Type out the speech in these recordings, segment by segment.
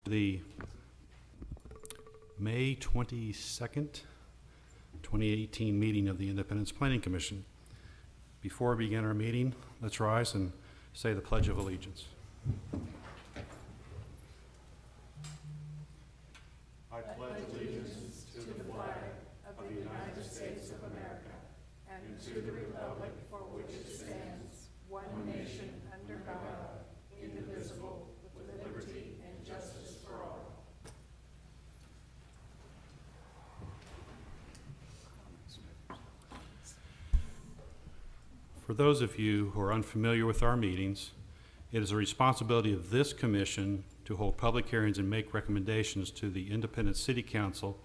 The May 22nd, 2018 meeting of the Independence Planning Commission. Before we begin our meeting, let's rise and say the Pledge of Allegiance. I pledge allegiance to the flag of the United States of America and to the republic for which it stands, one nation under God, indivisible, with liberty and justice for all. For those of you who are unfamiliar with our meetings, it is the responsibility of this commission to hold public hearings and make recommendations to the Independent City Council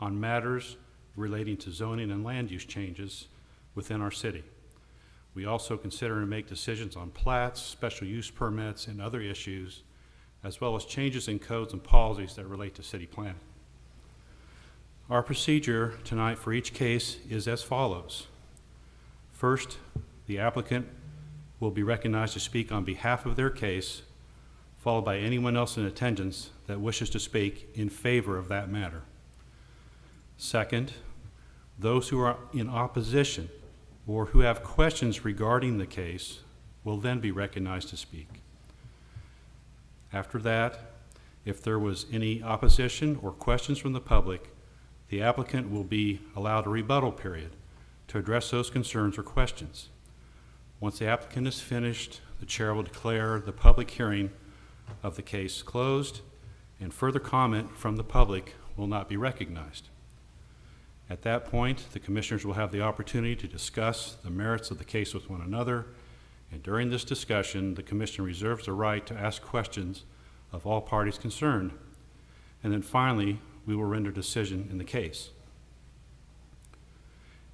on matters relating to zoning and land use changes within our city. We also consider and make decisions on plats, special use permits, and other issues, as well as changes in codes and policies that relate to city planning. Our procedure tonight for each case is as follows. First, the applicant will be recognized to speak on behalf of their case, followed by anyone else in attendance that wishes to speak in favor of that matter. Second, those who are in opposition or who have questions regarding the case will then be recognized to speak. After that, if there was any opposition or questions from the public, the applicant will be allowed a rebuttal period to address those concerns or questions. Once the applicant is finished, the chair will declare the public hearing of the case closed, and further comment from the public will not be recognized. At that point, the commissioners will have the opportunity to discuss the merits of the case with one another, and during this discussion, the commission reserves the right to ask questions of all parties concerned. And then finally, we will render decision in the case.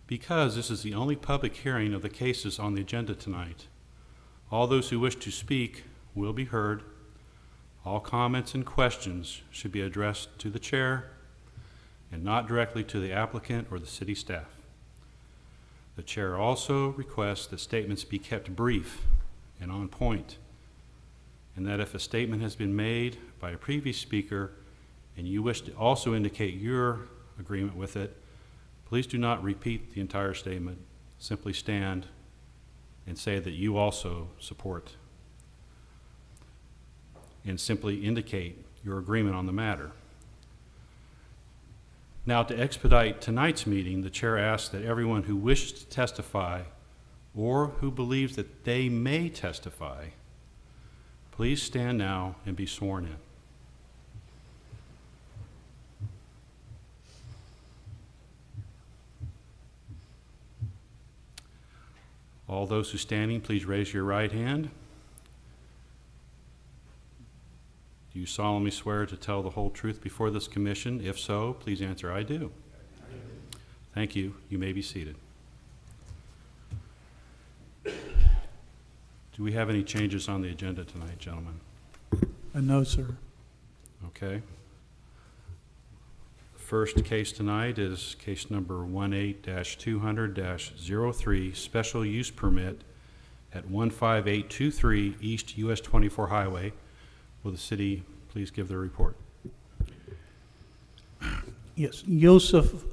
Because this is the only public hearing of the cases on the agenda tonight, all those who wish to speak will be heard. All comments and questions should be addressed to the chair and not directly to the applicant or the city staff. The chair also requests that statements be kept brief and on point, and that if a statement has been made by a previous speaker and you wish to also indicate your agreement with it, please do not repeat the entire statement. Simply stand and say that you also support, and simply indicate your agreement on the matter. Now, to expedite tonight's meeting, the chair asks that everyone who wishes to testify or who believes that they may testify, please stand now and be sworn in. All those who are standing, please raise your right hand. Do you solemnly swear to tell the whole truth before this commission? If so, please answer, I do. Thank you. You may be seated. Do we have any changes on the agenda tonight, gentlemen? No, sir. Okay. The first case tonight is case number 18-200-03, special use permit at 15823 East US 24 Highway. Will the city please give their report? Yes, Yosef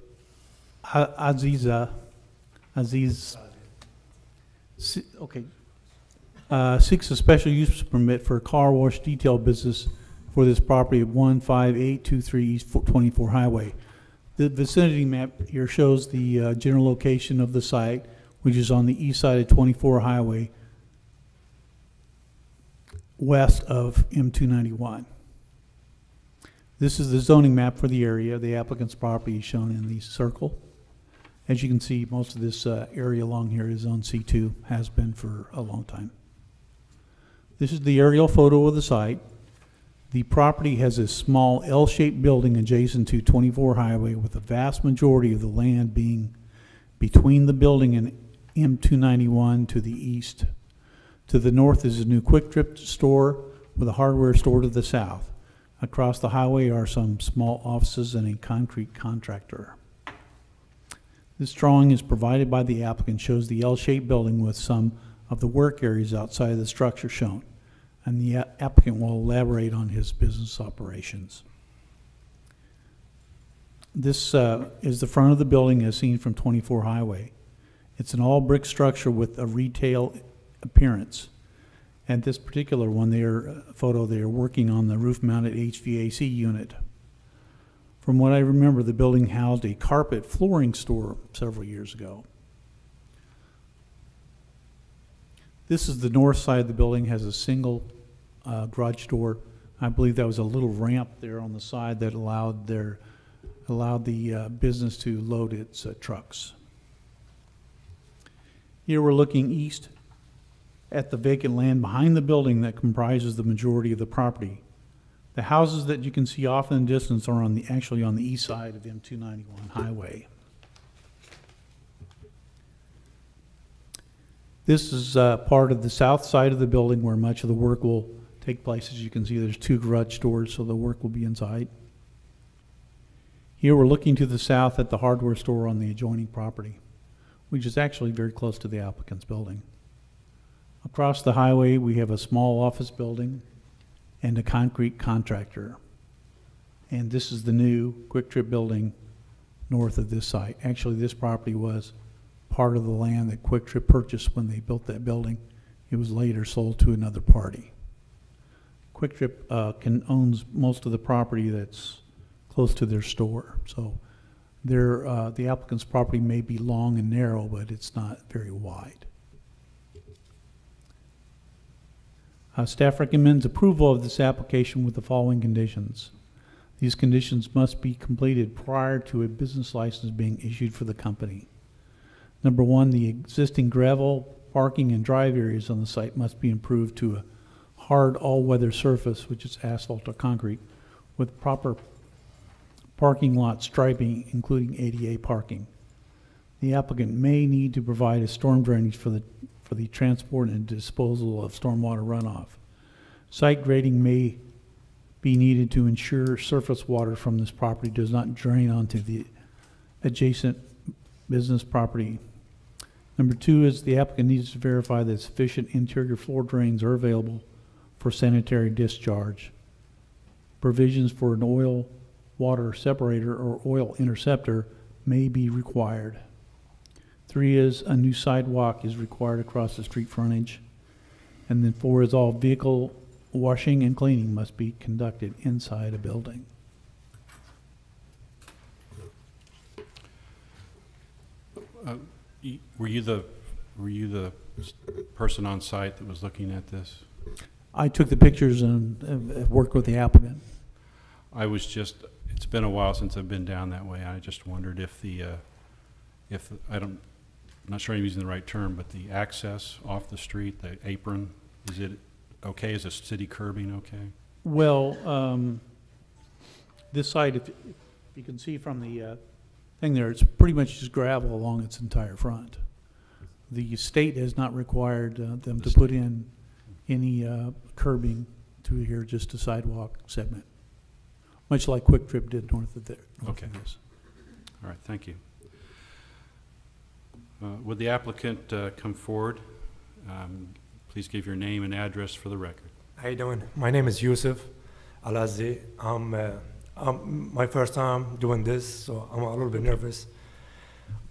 Aziz, okay, seeks a special use permit for a car wash detail business for this property at 15823 East 24 Highway. The vicinity map here shows the general location of the site, which is on the east side of 24 Highway, west of M291. This is the zoning map for the area. The applicant's property is shown in the circle. As you can see, most of this area along here is on C2, has been for a long time. This is the aerial photo of the site. The property has a small L-shaped building adjacent to 24 Highway, with the vast majority of the land being between the building and M291 to the east. To the north is a new Quick Trip store with a hardware store to the south. Across the highway are some small offices and a concrete contractor. This drawing is provided by the applicant, shows the L-shaped building with some of the work areas outside of the structure shown. and the applicant will elaborate on his business operations. This is the front of the building as seen from 24 Highway. It's an all-brick structure with a retail appearance. And this particular one, photo, they are working on the roof-mounted HVAC unit. From what I remember, the building housed a carpet flooring store several years ago. This is the north side of the building, has a single garage door. I believe that was a little ramp there on the side that allowed the business to load its trucks. Here we're looking east at the vacant land behind the building that comprises the majority of the property. The houses that you can see off in the distance are actually on the east side of M291 highway. This is part of the south side of the building where much of the work will take place. As you can see, there's 2 garage doors, so the work will be inside. Here we're looking to the south at the hardware store on the adjoining property, which is actually very close to the applicant's building. Across the highway, we have a small office building and a concrete contractor. And this is the new Quick Trip building north of this site. Actually, this property was part of the land that Quick Trip purchased when they built that building. It was later sold to another party. Quick Trip owns most of the property that's close to their store. So the applicant's property may be long and narrow, but it's not very wide. Staff recommends approval of this application with the following conditions. These conditions must be completed prior to a business license being issued for the company. Number 1, the existing gravel, parking, and drive areas on the site must be improved to a hard all-weather surface, which is asphalt or concrete, with proper parking lot striping, including ADA parking. The applicant may need to provide a storm drainage for the transport and disposal of stormwater runoff. Site grading may be needed to ensure surface water from this property does not drain onto the adjacent business property. Number 2 is the applicant needs to verify that sufficient interior floor drains are available for sanitary discharge. Provisions for an oil water separator or oil interceptor may be required. 3 is a new sidewalk is required across the street frontage. And then 4 is all vehicle washing and cleaning must be conducted inside a building. Were you the person on site that was looking at this? I took the pictures and worked with the applicant. It's been a while since I've been down that way. I just wondered if I'm not sure I'm using the right term, but the access off the street, the apron, is it okay? Is the city curbing okay? Well, this site, if you can see from the thing there, it's pretty much just gravel along its entire front. The state has not required them to put in any curbing to here, just a sidewalk segment, much like Quick Trip did north of there. Okay. All right, thank you. Would the applicant come forward? Please give your name and address for the record. How you doing? My name is Yusuf Al-Azzi. I'm my first time doing this, so I'm a little bit nervous.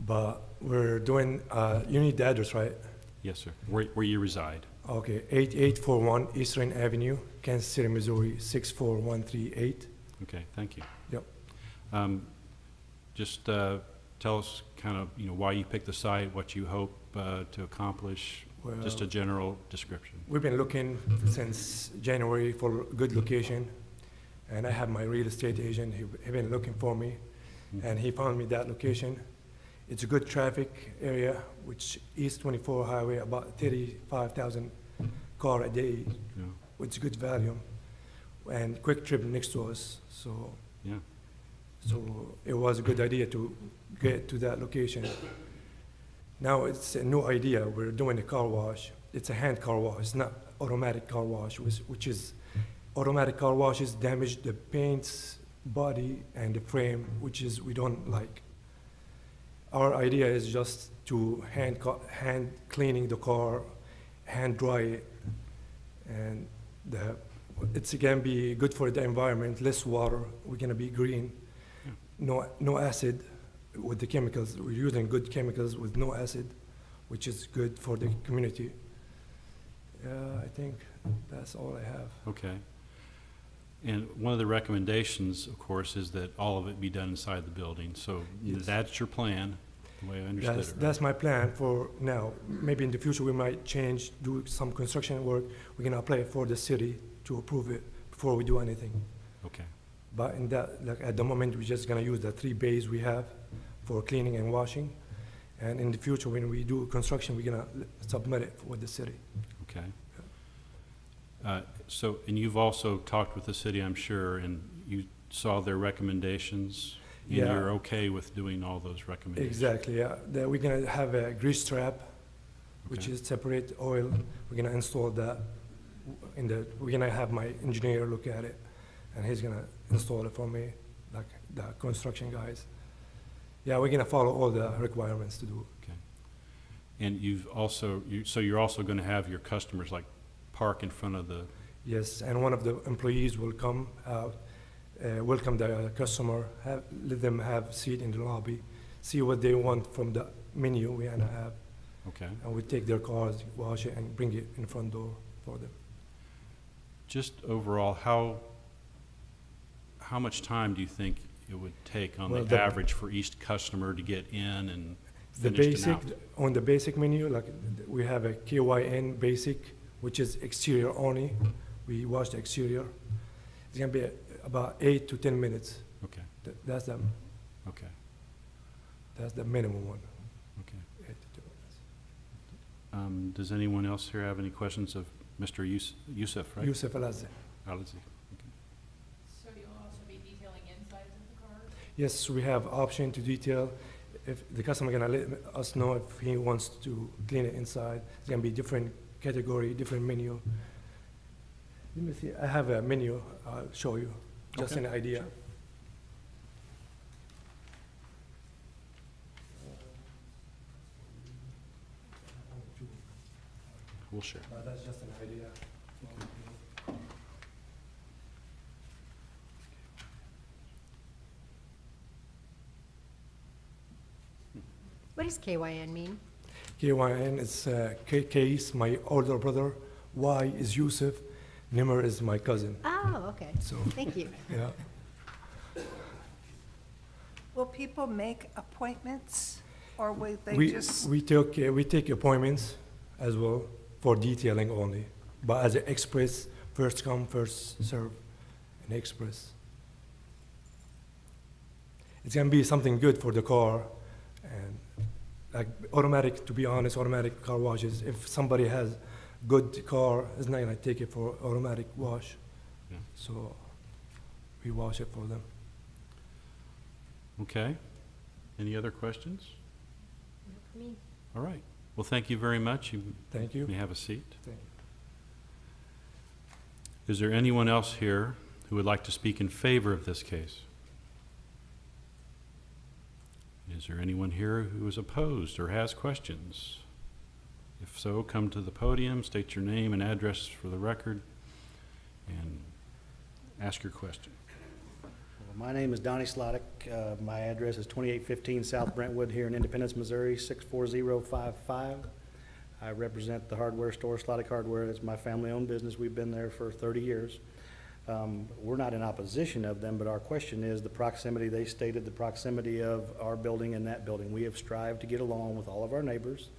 But we're doing, you need the address, right? Yes, sir. Where you reside? Okay, 8841 Eastern Avenue, Kansas City, Missouri, 64138. Okay, thank you. Yep. Just tell us kind of, why you picked the site, what you hope to accomplish, Well, just a general description. We've been looking since January for a good location, and I have my real estate agent. He been looking for me, and he found me that location. It's a good traffic area, which East 24 Highway, about 35,000 car a day, Yeah. which is good value, and Quick Trip next to us. So, Yeah. so it was a good idea to get to that location. Now it's a new idea. We're doing a car wash. It's a hand car wash. It's not automatic car wash, which is automatic car washes damage the paint's body and the frame, which is we don't like. Our idea is just to hand cleaning the car, hand dry it, and It's gonna be good for the environment, less water, we're gonna be green. Yeah. No acid with the chemicals, we're using good chemicals with no acid, which is good for the community. I think that's all I have. Okay. And one of the recommendations, of course, is that all of it be done inside the building. So Yes. that's your plan, the way I understood it, right? That's my plan for now. Maybe in the future, we might change, do some construction work. We're gonna apply for the city to approve it before we do anything. Okay, But in that, like, at the moment, we're just gonna use the 3 bays we have for cleaning and washing. And in the future, when we do construction, we're gonna submit it with the city. okay. So, and you've also talked with the city, I'm sure, and you saw their recommendations? And Yeah. you're okay with doing all those recommendations? Exactly, yeah. We're gonna have a grease trap, which Okay. is separate oil. We're gonna install that we're gonna have my engineer look at it, and he's gonna install it for me, like the construction guys. Yeah, we're gonna follow all the requirements to do. Okay. And you've also, so you're also gonna have your customers like park in front of the, Yes, and one of the employees will come out, welcome the customer, let them have seat in the lobby, see what they want from the menu we're gonna have, okay. and we take their cars, wash it, and bring it in the front door for them. Just overall, how much time do you think it would take on Well, the the- average for each customer to get in and The finished and basic, out? on the basic menu, like, we have a KYN basic, which is exterior only. We wash the exterior. It's gonna be about 8 to 10 minutes. Okay, That's okay, the minimum one, okay. 8 to 10 minutes. Does anyone else here have any questions of Mr. Youssef, right? Yusuf Alazzi. Alazi. So you'll also be detailing insides of the cars? Yes, we have option to detail. If the customer gonna let us know if he wants to clean it inside, it's gonna be different category, different menu. Let me see, I have a menu, I'll show you, just Okay, an idea. sure. We'll share. That's just an idea. What does KYN mean? KYN is Case, my older brother. Y is Yusuf. Nimr is my cousin. Oh, okay. So, Thank you. yeah. Will people make appointments, or will they We, just? we take appointments as well for detailing only, but as an express, first come, first serve, an express. It's gonna be something good for the car, and like automatic, to be honest, automatic car washes. If somebody has good car, it's not gonna take it for automatic wash. Yeah. So we wash it for them. Okay. Any other questions? For me. All right. Well, thank you very much. You Thank you. may have a seat. Thank Is there anyone else here who would like to speak in favor of this case? Is there anyone here who is opposed or has questions? If so, come to the podium, state your name and address for the record, and ask your question. My name is Donnie Slottick. My address is 2815 South Brentwood here in Independence, Missouri, 64055. I represent the hardware store, Slottick Hardware. It's my family-owned business. We've been there for 30 years. We're not in opposition of them, but our question is the proximity. They stated the proximity of our building and that building. We have strived to get along with all of our neighbors.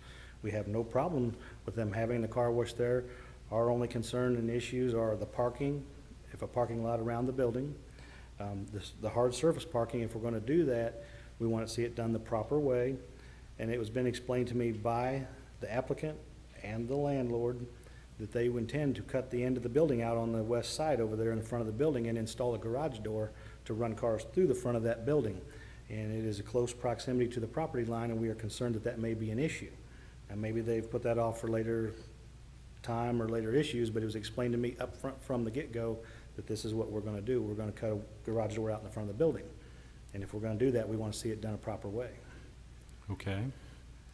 We have no problem with them having the car wash there. Our only concern and issues are the parking, if a parking lot around the building. The hard surface parking, if we're gonna do that, we wanna see it done the proper way. And it was been explained to me by the applicant and the landlord that they intend to cut the end of the building out on the west side over there in the front of the building and install a garage door to run cars through the front of that building. And it is a close proximity to the property line, and we are concerned that that may be an issue. And maybe they've put that off for later time or later issues, but it was explained to me up front from the get-go that this is what we're gonna do. We're gonna cut a garage door out in the front of the building. And if we're gonna do that, we wanna see it done a proper way. Okay.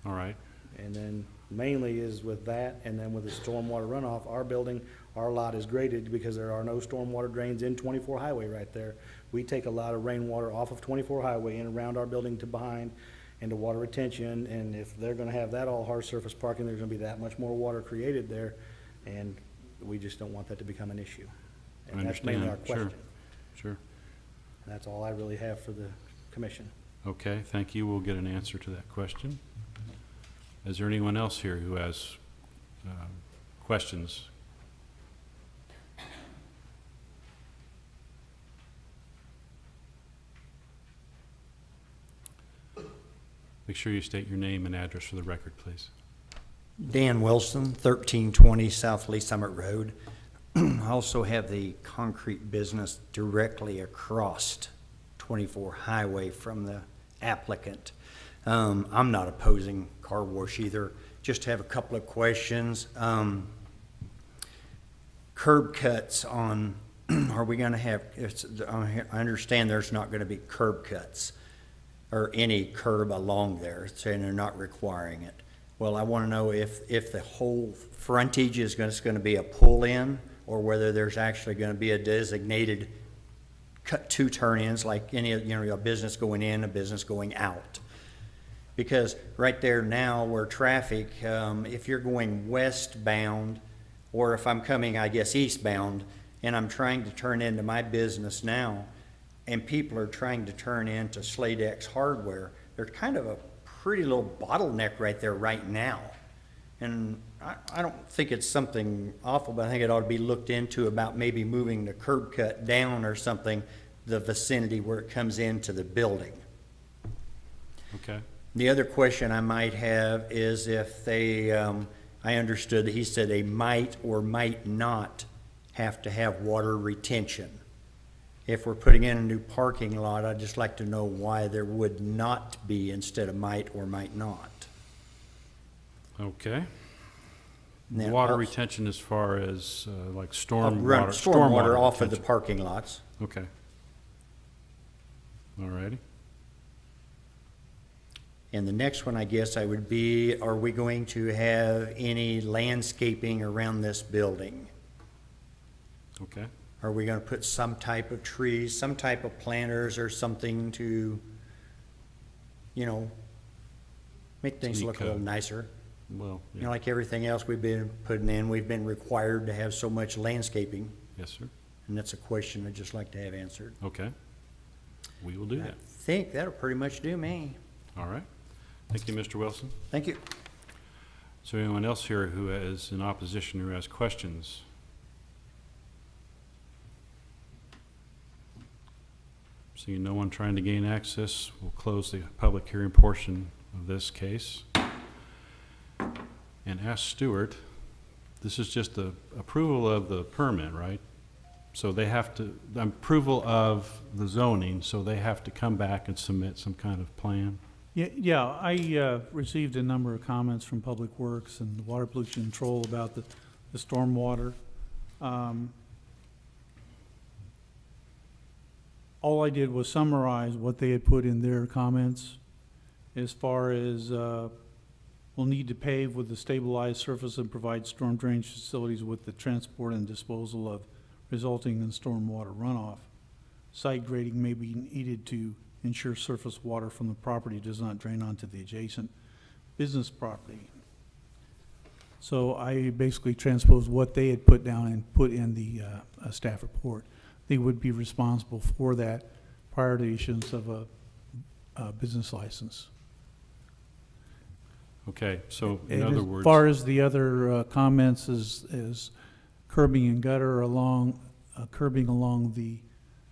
All right. And then mainly is with that, and then with the stormwater runoff, our building, Our lot is graded because there are no stormwater drains in 24 Highway right there. We take a lot of rainwater off of 24 Highway and around our building to behind into water retention, and if they're gonna have that all hard surface parking, there's gonna be that much more water created there, and we just don't want that to become an issue. I And that's mainly our understand. Sure. question. Sure. That's all I really have for the commission. Okay, thank you. We'll get an answer to that question. Is there anyone else here who has questions? Make sure you state your name and address for the record, please. Dan Wilson, 1320 South Lee Summit Road. I also have the concrete business directly across 24 Highway from the applicant. I'm not opposing car wash either. Just have a couple of questions. Curb cuts on, are we gonna have, I understand there's not gonna be curb cuts or any curb along there, saying they're not requiring it. Well, I want to know if the whole frontage is going to be a pull-in, or whether there's actually going to be a designated two turn-ins, like any, a business going in, a business going out. Because right there now, where traffic, if you're going westbound, or if I'm coming, I guess, eastbound, and I'm trying to turn into my business now, and people are trying to turn into Sladex Hardware, there's kind of a pretty little bottleneck right there right now. And I don't think it's something awful, but I think it ought to be looked into about maybe moving the curb cut down or something, the vicinity where it comes into the building. Okay. The other question I might have is if they, I understood that he said they might or might not have to have water retention. If we're putting in a new parking lot, I'd just like to know why there would not be instead of might or might not. Okay. And then Water also- retention as far as like Run stormwater. stormwater off of the retention. parking lots. Okay. All righty. And the next one, I guess, I would be, are we going to have any landscaping around this building? Okay. Are we gonna put some type of trees, some type of planters or something to, make things look a little nicer? Well, You know, like everything else we've been putting in, we've been required to have so much landscaping, yes, sir. and that's a question I'd just like to have answered. Okay. We will do I that. think that'll pretty much do me. All right. Thank you, Mr. Wilson. Thank you. Is there anyone else here who is in opposition who has questions? Seeing no one trying to gain access, we'll close the public hearing portion of this case. And ask Stuart, this is just the approval of the permit, right? So they have to, approval of the zoning, so they have to come back and submit some kind of plan? Yeah, I received a number of comments from Public Works and Water Pollution Control about the stormwater. All I did was summarize what they had put in their comments as far as we'll need to pave with the stabilized surface and provide storm drainage facilities with the transport and disposal of resulting in stormwater runoff. Site grading may be needed to ensure surface water from the property does not drain onto the adjacent business property. So I basically transposed what they had put down and put in the staff report. They would be responsible for that prior to issuance of a business license. Okay, so in And other as words. far as the other comments is curbing and gutter along, curbing along the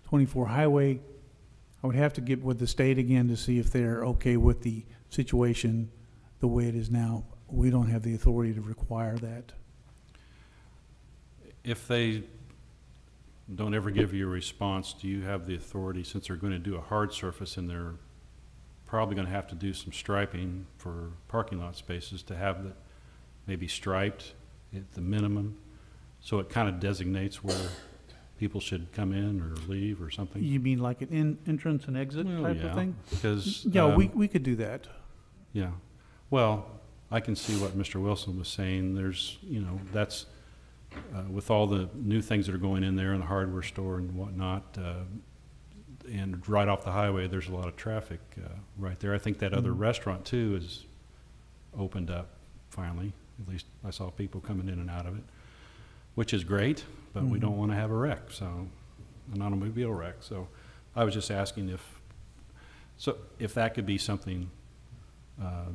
24 highway, I would have to get with the state again to see if they're okay with the situation the way it is now. We don't have the authority to require that. If they don't ever give you a response, do you have the authority, since they're going to do a hard surface and they're probably going to have to do some striping for parking lot spaces, to have it maybe striped at the minimum, so it kind of designates where people should come in or leave or something? You mean like an entrance and exit Well, type yeah, of thing? Because, Yeah, we could do that. yeah. Well, I can see what Mr. Wilson was saying. There's, with all the new things that are going in there in the hardware store and whatnot, and right off the highway, there's a lot of traffic right there. I think that other restaurant too is opened up finally. At least I saw people coming in and out of it, which is great, but we don't want to have a wreck, so an automobile wreck. So I was just asking if that could be something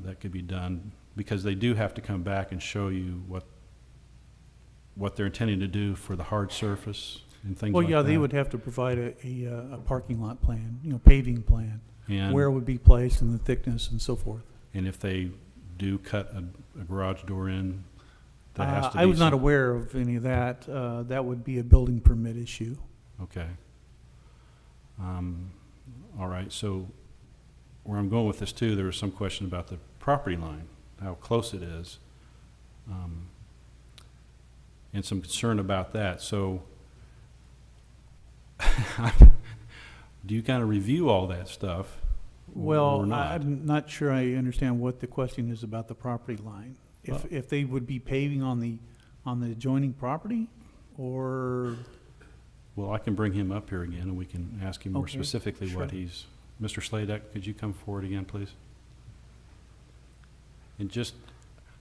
that could be done, because they do have to come back and show you what they're intending to do for the hard surface and things Well, like yeah, that. they would have to provide a parking lot plan, paving plan, And, where it would be placed and the thickness and so forth. and if they do cut a garage door in, that has to be. I was not aware of any of that. That would be a building permit issue. Okay. All right, so where I'm going with this too, there was some question about the property line, how close it is, and some concern about that. So do you kind of review all that stuff? Well, or not? I'm not sure I understand what the question is about the property line. Well- If they would be paving on the adjoining property, or, Well, I can bring him up here again, and we can ask him more Okay, specifically what sure. he's, Mr. Sladek, could you come forward again, please? And just,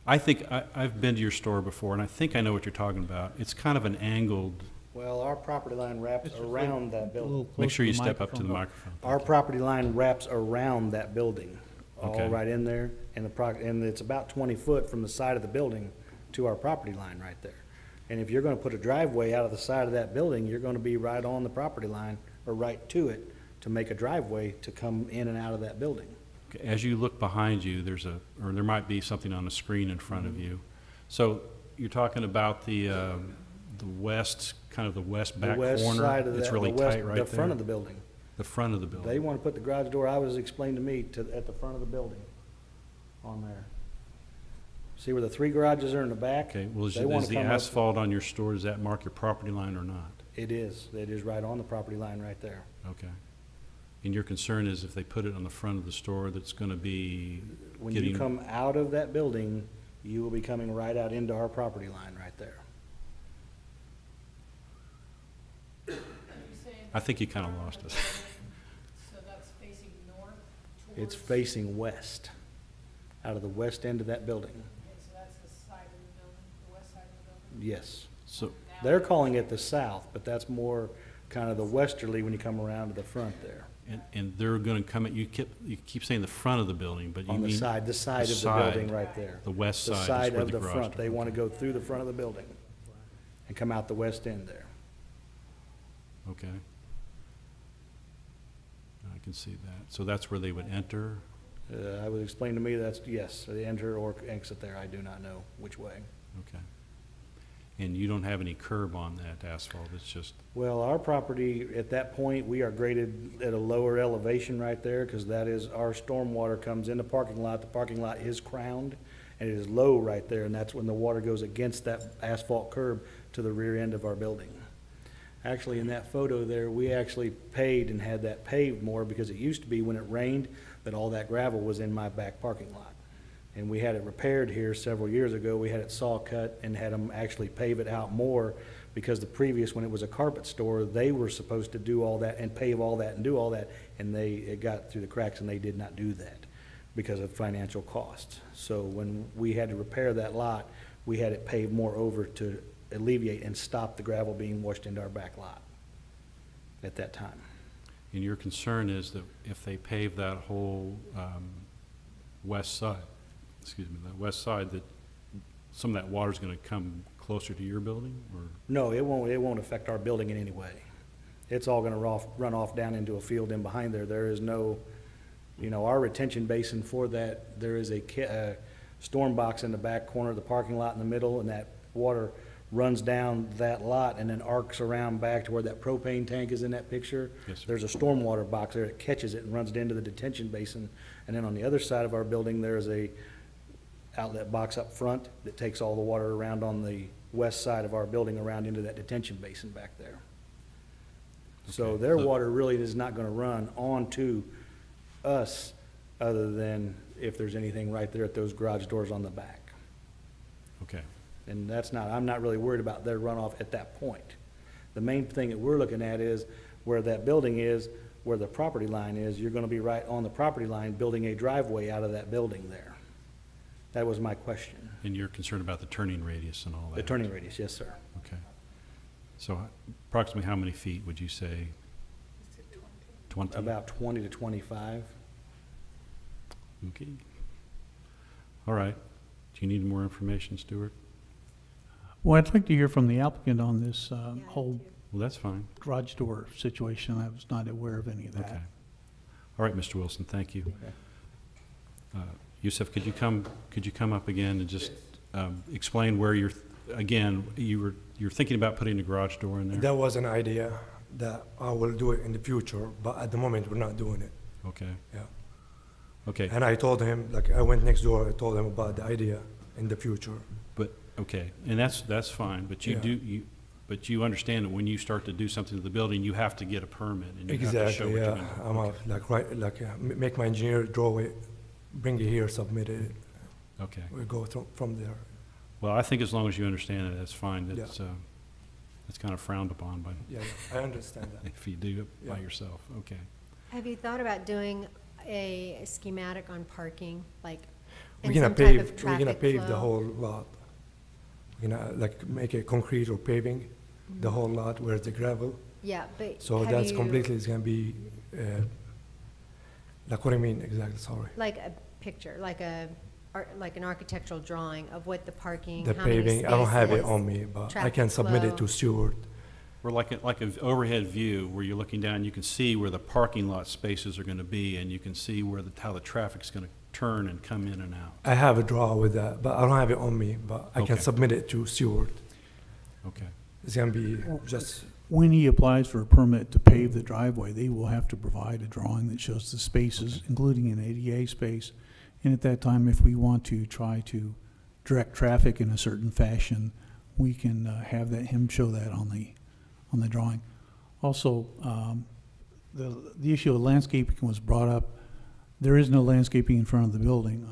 I think, I've been to your store before, and I think I know what you're talking about. It's kind of an angled, Well, our property line wraps around that a building. little make close sure to you the step up to the microphone. microphone. Our property line wraps around that building, Okay. all right in there, and and it's about 20 foot from the side of the building to our property line right there. And if you're gonna put a driveway out of the side of that building, you're gonna be right on the property line, or right to it, to make a driveway to come in and out of that building. Okay, as you look behind you, or there might be something on the screen in front of you. So you're talking about the west, kind of the west back The west corner? side of It's that, really the west, tight right the there? front of the building. The front of the building? They wanna put the garage door, I was explained to me, at the front of the building, on there. See where the 3 garages are in the back? Okay, well, They wanna is the come up- asphalt on your store, does that mark your property line or not? It is right on the property line right there. Okay. And your concern is if they put it on the front of the store, that's gonna be When getting... you come out of that building, you will be coming right out into our property line right there. Are you saying I think you kind of lost us. so that's facing north It's towards? facing west, out of the west end of that building. Okay, so that's the side of the building, the west side of the building? Yes. So, Now They're calling it the south, but that's more kind of the westerly when you come around to the front there. and they're gonna come at, you keep saying the front of the building, but you On the mean side of the side. building right there. the west The side side is where of the the garage front. door- They want to go through the front of the building and come out the west end there. Okay. I can see that. So that's where they would enter? I was explained to me that's, yes, they enter or exit there. I do not know which way. Okay. And you don't have any curb on that asphalt, it's just, Well, our property, at that point, we are graded at a lower elevation right there, because that is, our stormwater comes in the parking lot. The parking lot is crowned, and it is low right there, and that's when the water goes against that asphalt curb to the rear end of our building. Actually, in that photo there, we actually paid and had that paved more, because it used to be when it rained, that all that gravel was in my back parking lot. And we had it repaired here several years ago. We had it saw cut and had them actually pave it out more, because the previous, when it was a carpet store, they were supposed to do all that and pave all that and do all that, and it got through the cracks, and they did not do that because of financial costs. So when we had to repair that lot, we had it paved more over to alleviate and stop the gravel being washed into our back lot at that time. and your concern is that if they pave that whole west side, that some of that water's gonna come closer to your building, or? No, it won't affect our building in any way. It's all gonna run off down into a field in behind there. There is no, our retention basin for that, there is a storm box in the back corner of the parking lot in the middle, and that water runs down that lot and then arcs around back to where that propane tank is in that picture. Yes, sir. There's a stormwater box there that catches it and runs it into the detention basin. And then on the other side of our building, there's a outlet box up front that takes all the water around on the west side of our building around into that detention basin back there. So Okay, their so- water really is not gonna run onto us, other than if there's anything right there at those garage doors on the back. Okay. And I'm not really worried about their runoff at that point. The main thing that we're looking at is where that building is, where the property line is, you're gonna be right on the property line, building a driveway out of that building there. That was my question. And you're concerned about the turning radius and all that? The turning radius, yes, sir. Okay. So approximately how many feet would you say? 20? About 20 to 25. Okay. All right. Do you need more information, Stuart? Well, I'd like to hear from the applicant on this whole Well, that's fine. garage door situation. I was not aware of any of that. Okay. All right, Mr. Wilson, thank you. Okay. Yusef, could you come up again and just explain where you're thinking about putting a garage door in there? That was an idea that I will do it in the future, but at the moment, we're not doing it. Okay. Yeah. Okay. And I told him, like, I went next door, I told him about the idea in the future. But, okay, and that's fine, but Yeah. but you understand that when you start to do something to the building, you have to get a permit and you have to show Exactly, what you're yeah. gonna do. I'm make my engineer draw it, bring it here, submit it, Okay. we go from there. Well, I think as long as you understand it, that's fine. Yeah. It's kind of frowned upon by, Yeah, I understand that. if you do it by Yeah. yourself. Okay. Have you thought about doing a schematic on parking, like, We're and gonna some type of pave, we're gonna traffic pave the flow? whole lot. We're gonna, like, make it concrete or paving, the whole lot where the gravel. Yeah, but So have that's you- completely, it's gonna be, like, what do you mean exactly, sorry? Like a picture, like an architectural drawing of what the parking, The how many paving, I don't have it spaces, on me, but I traffic can submit it flow. to Stewart. Or like an overhead view where you're looking down, you can see where the parking lot spaces are going to be, and you can see where how the traffic's going to turn and come in and out. I have a draw with that, but I don't have it on me, but I can Okay. submit it to Stewart. Okay. It's gonna be just, When he applies for a permit to pave the driveway, they will have to provide a drawing that shows the spaces, including an ADA space. And at that time, if we want to try to direct traffic in a certain fashion, we can have him show that on the drawing. Also, the issue of landscaping was brought up. There is no landscaping in front of the building.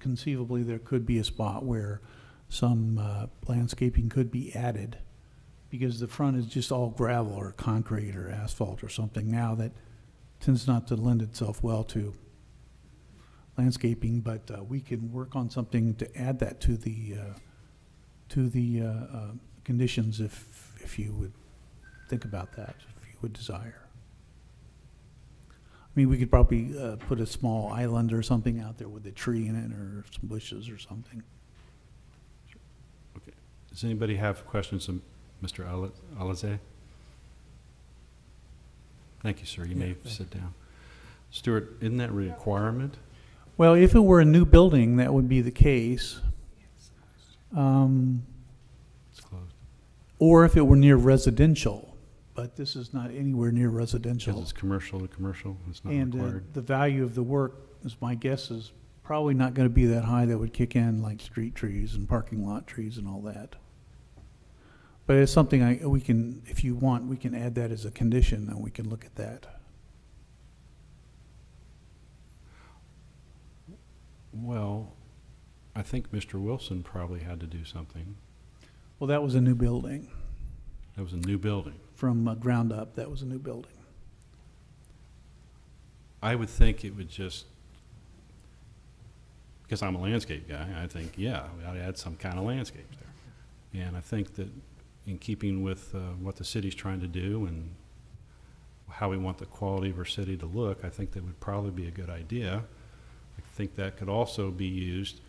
Conceivably, there could be a spot where some landscaping could be added, because the front is just all gravel or concrete or asphalt or something now that tends not to lend itself well to landscaping, but we can work on something to add that to the conditions if you would think about that, if you would desire. I mean, we could probably put a small island or something out there with a tree in it or some bushes or something. Okay. Does anybody have questions of Mr. Alize? Thank you, sir. You may sit down. Stuart, isn't that a requirement? Well, if it were a new building, that would be the case. It's closed. Or if it were near residential, but this is not anywhere near Because residential. it's commercial to commercial, it's not And required. the value of the work, is my guess, is probably not going to be that high that would kick in like street trees and parking lot trees and all that. But it's something we can, if you want, we can add that as a condition and we can look at that. Well, I think Mr. Wilson probably had to do something. Well, that was a new building. That was a new building. From ground up, that was a new building. I would think it would just, because I'm a landscape guy, I think, yeah, we ought to add some kind of landscape there. And I think that in keeping with what the city's trying to do and how we want the quality of our city to look, I think that would probably be a good idea. I think that could also be used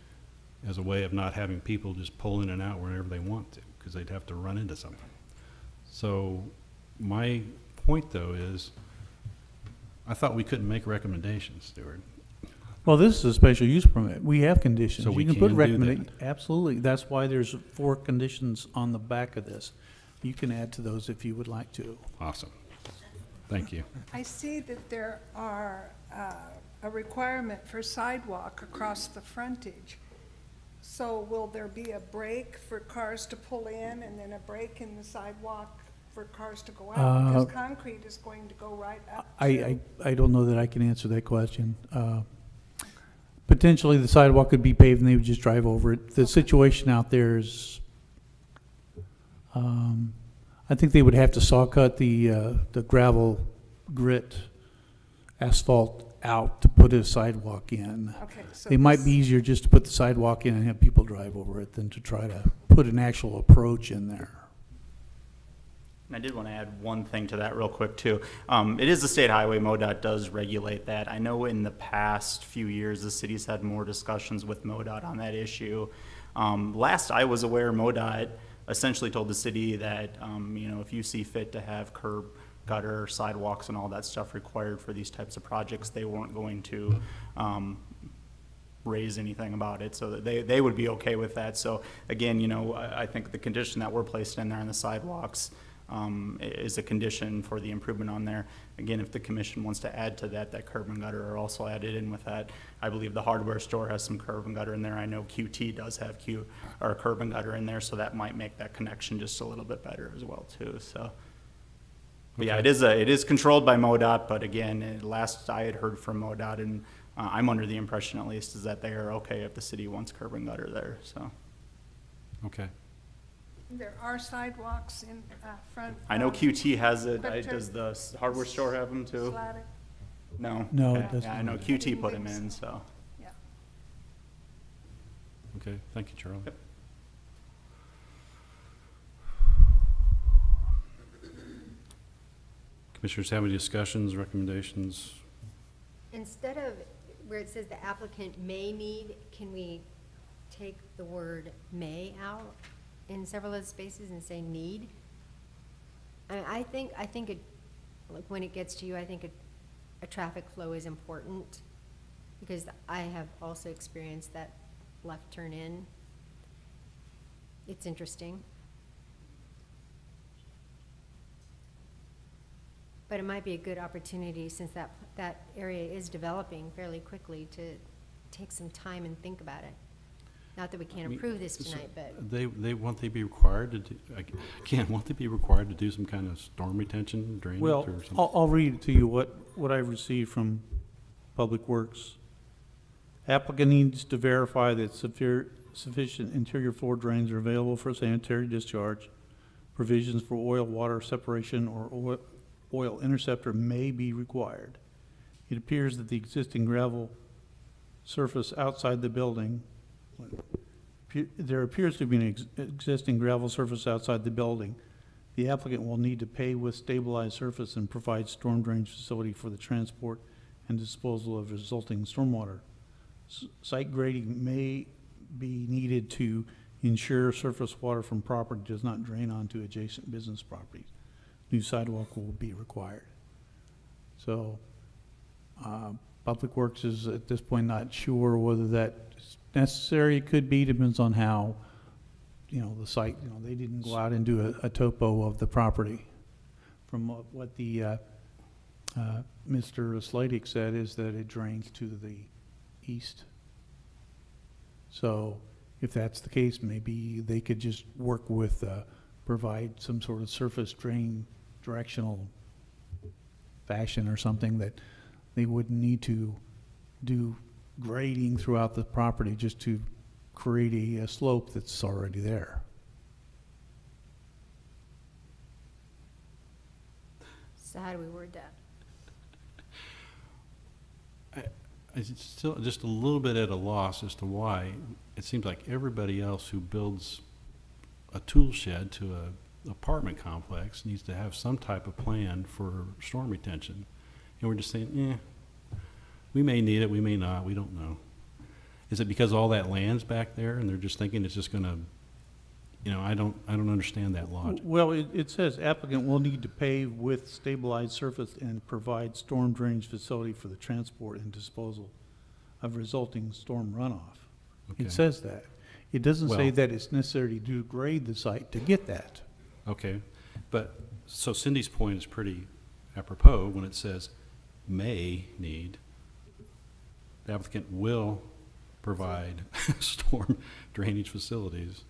as a way of not having people just pull in and out whenever they want to, because they'd have to run into something. So my point, though, is I thought we couldn't make recommendations, Stuart. Well, this is a special use permit. We have conditions. So we You put can do recommenda- Absolutely. That's why there's 4 conditions on the back of this. You can add to those if you would like to. Awesome. Thank you. I see that there are a requirement for sidewalk across the frontage. So will there be a break for cars to pull in and then a break in the sidewalk for cars to go out? Because concrete is going to go right up to. I don't know that I can answer that question. Potentially, the sidewalk could be paved and they would just drive over it. The situation out there is I think they would have to saw cut the gravel grit asphalt out to put a sidewalk in. Okay, so. It might this- be easier just to put the sidewalk in and have people drive over it than to try to put an actual approach in there. And I did want to add one thing to that real quick too. It is a state highway. MoDOT does regulate that. I know in the past few years, the city's had more discussions with MoDOT on that issue. Last I was aware, MoDOT essentially told the city that, if you see fit to have curb, gutter, sidewalks and all that stuff required for these types of projects, they weren't going to, raise anything about it, so that they would be okay with that. So again, I think the condition that we're placed in there on the sidewalks, is a condition for the improvement on there. Again, if the commission wants to add to that, that curb and gutter are also added in with that. I believe the hardware store has some curb and gutter in there. I know QT does have curb and gutter in there, so that might make that connection just a little bit better as well too, so. But yeah, Okay. it is controlled by MoDOT, but again, last I had heard from MoDOT, and I'm under the impression at least, is that they are okay if the city wants curb and gutter there, so. Okay. There are sidewalks in front. I know of QT has it. Crypto- Does the hardware store have them too? Sladek. No? No, it Okay. doesn't. Yeah, I know QT put them in, so. Yeah. Okay, thank you, Charlie. Yep. Commissioners have any discussions, recommendations? Instead of where it says the applicant may need, can we take the word may out in several of the spaces and say need? I think it, like, when it gets to you, I think a traffic flow is important, because I have also experienced that left turn in. It's interesting. But it might be a good opportunity, since that area is developing fairly quickly, to take some time and think about it. Not that we can't approve this tonight, but Won't they be required to do, won't they be required to do some kind of storm retention drainage Well, or something? I'll read it to you, what I received from Public Works. Applicant needs to verify that sufficient interior floor drains are available for sanitary discharge. Provisions for oil water separation or oil interceptor may be required. It appears that the existing gravel surface outside the building, there appears to be an existing gravel surface outside the building. The applicant will need to pay with stabilized surface and provide storm drainage facility for the transport and disposal of resulting stormwater. Site grading may be needed to ensure surface water from property does not drain onto adjacent business properties. New sidewalk will be required. So, Public Works is at this point not sure whether that's necessary. It could be, depends on how, the site, they didn't go out and do a topo of the property. From what the, Mr. Sladik said, is that it drains to the east. So if that's the case, maybe they could just work with, provide some sort of surface drain directional fashion or something, that they wouldn't need to do grading throughout the property just to create a slope that's already there. so how do we word that? I'm still just a little bit at a loss as to why. It seems like everybody else who builds a tool shed to a apartment complex needs to have some type of plan for storm retention. And we're just saying, we may need it, we may not, we don't know. Is it because all that land's back there and they're just thinking it's just gonna, I don't understand that logic. Well, it says applicant will need to pave with stabilized surface and provide storm drainage facility for the transport and disposal of resulting storm runoff. Okay. It says that. It doesn't say Well- that it's necessary to grade the site to get that. Okay, but, so Cindy's point is pretty apropos when it says may need. The applicant will provide storm drainage facilities.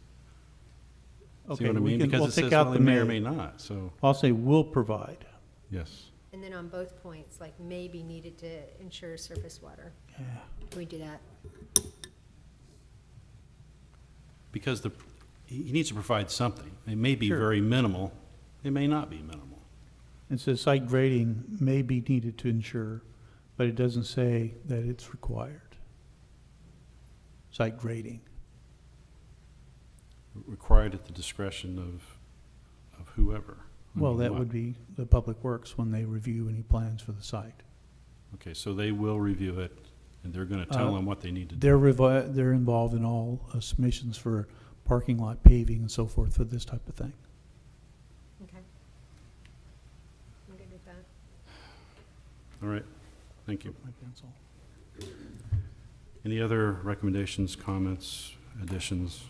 See Okay, what I we mean? can, Because we'll it says, take out well, the they may or may. may not, so, I'll say will provide. yes. And then on both points, like may be needed to ensure surface water. Yeah. Can we do that? Because he needs to provide something. It may be Sure. very minimal, it may not be minimal. It says site grading may be needed to ensure, but it doesn't say that it's required. Site grading. Required at the discretion of whoever. I Well, mean, that what? would be the Public Works when they review any plans for the site. Okay, so they will review it, and they're gonna tell them what they need to do. They're involved in all submissions for parking lot paving and so forth for this type of thing. Okay. I'm good with that. All right, thank you. My pencil. Any other recommendations, comments, additions?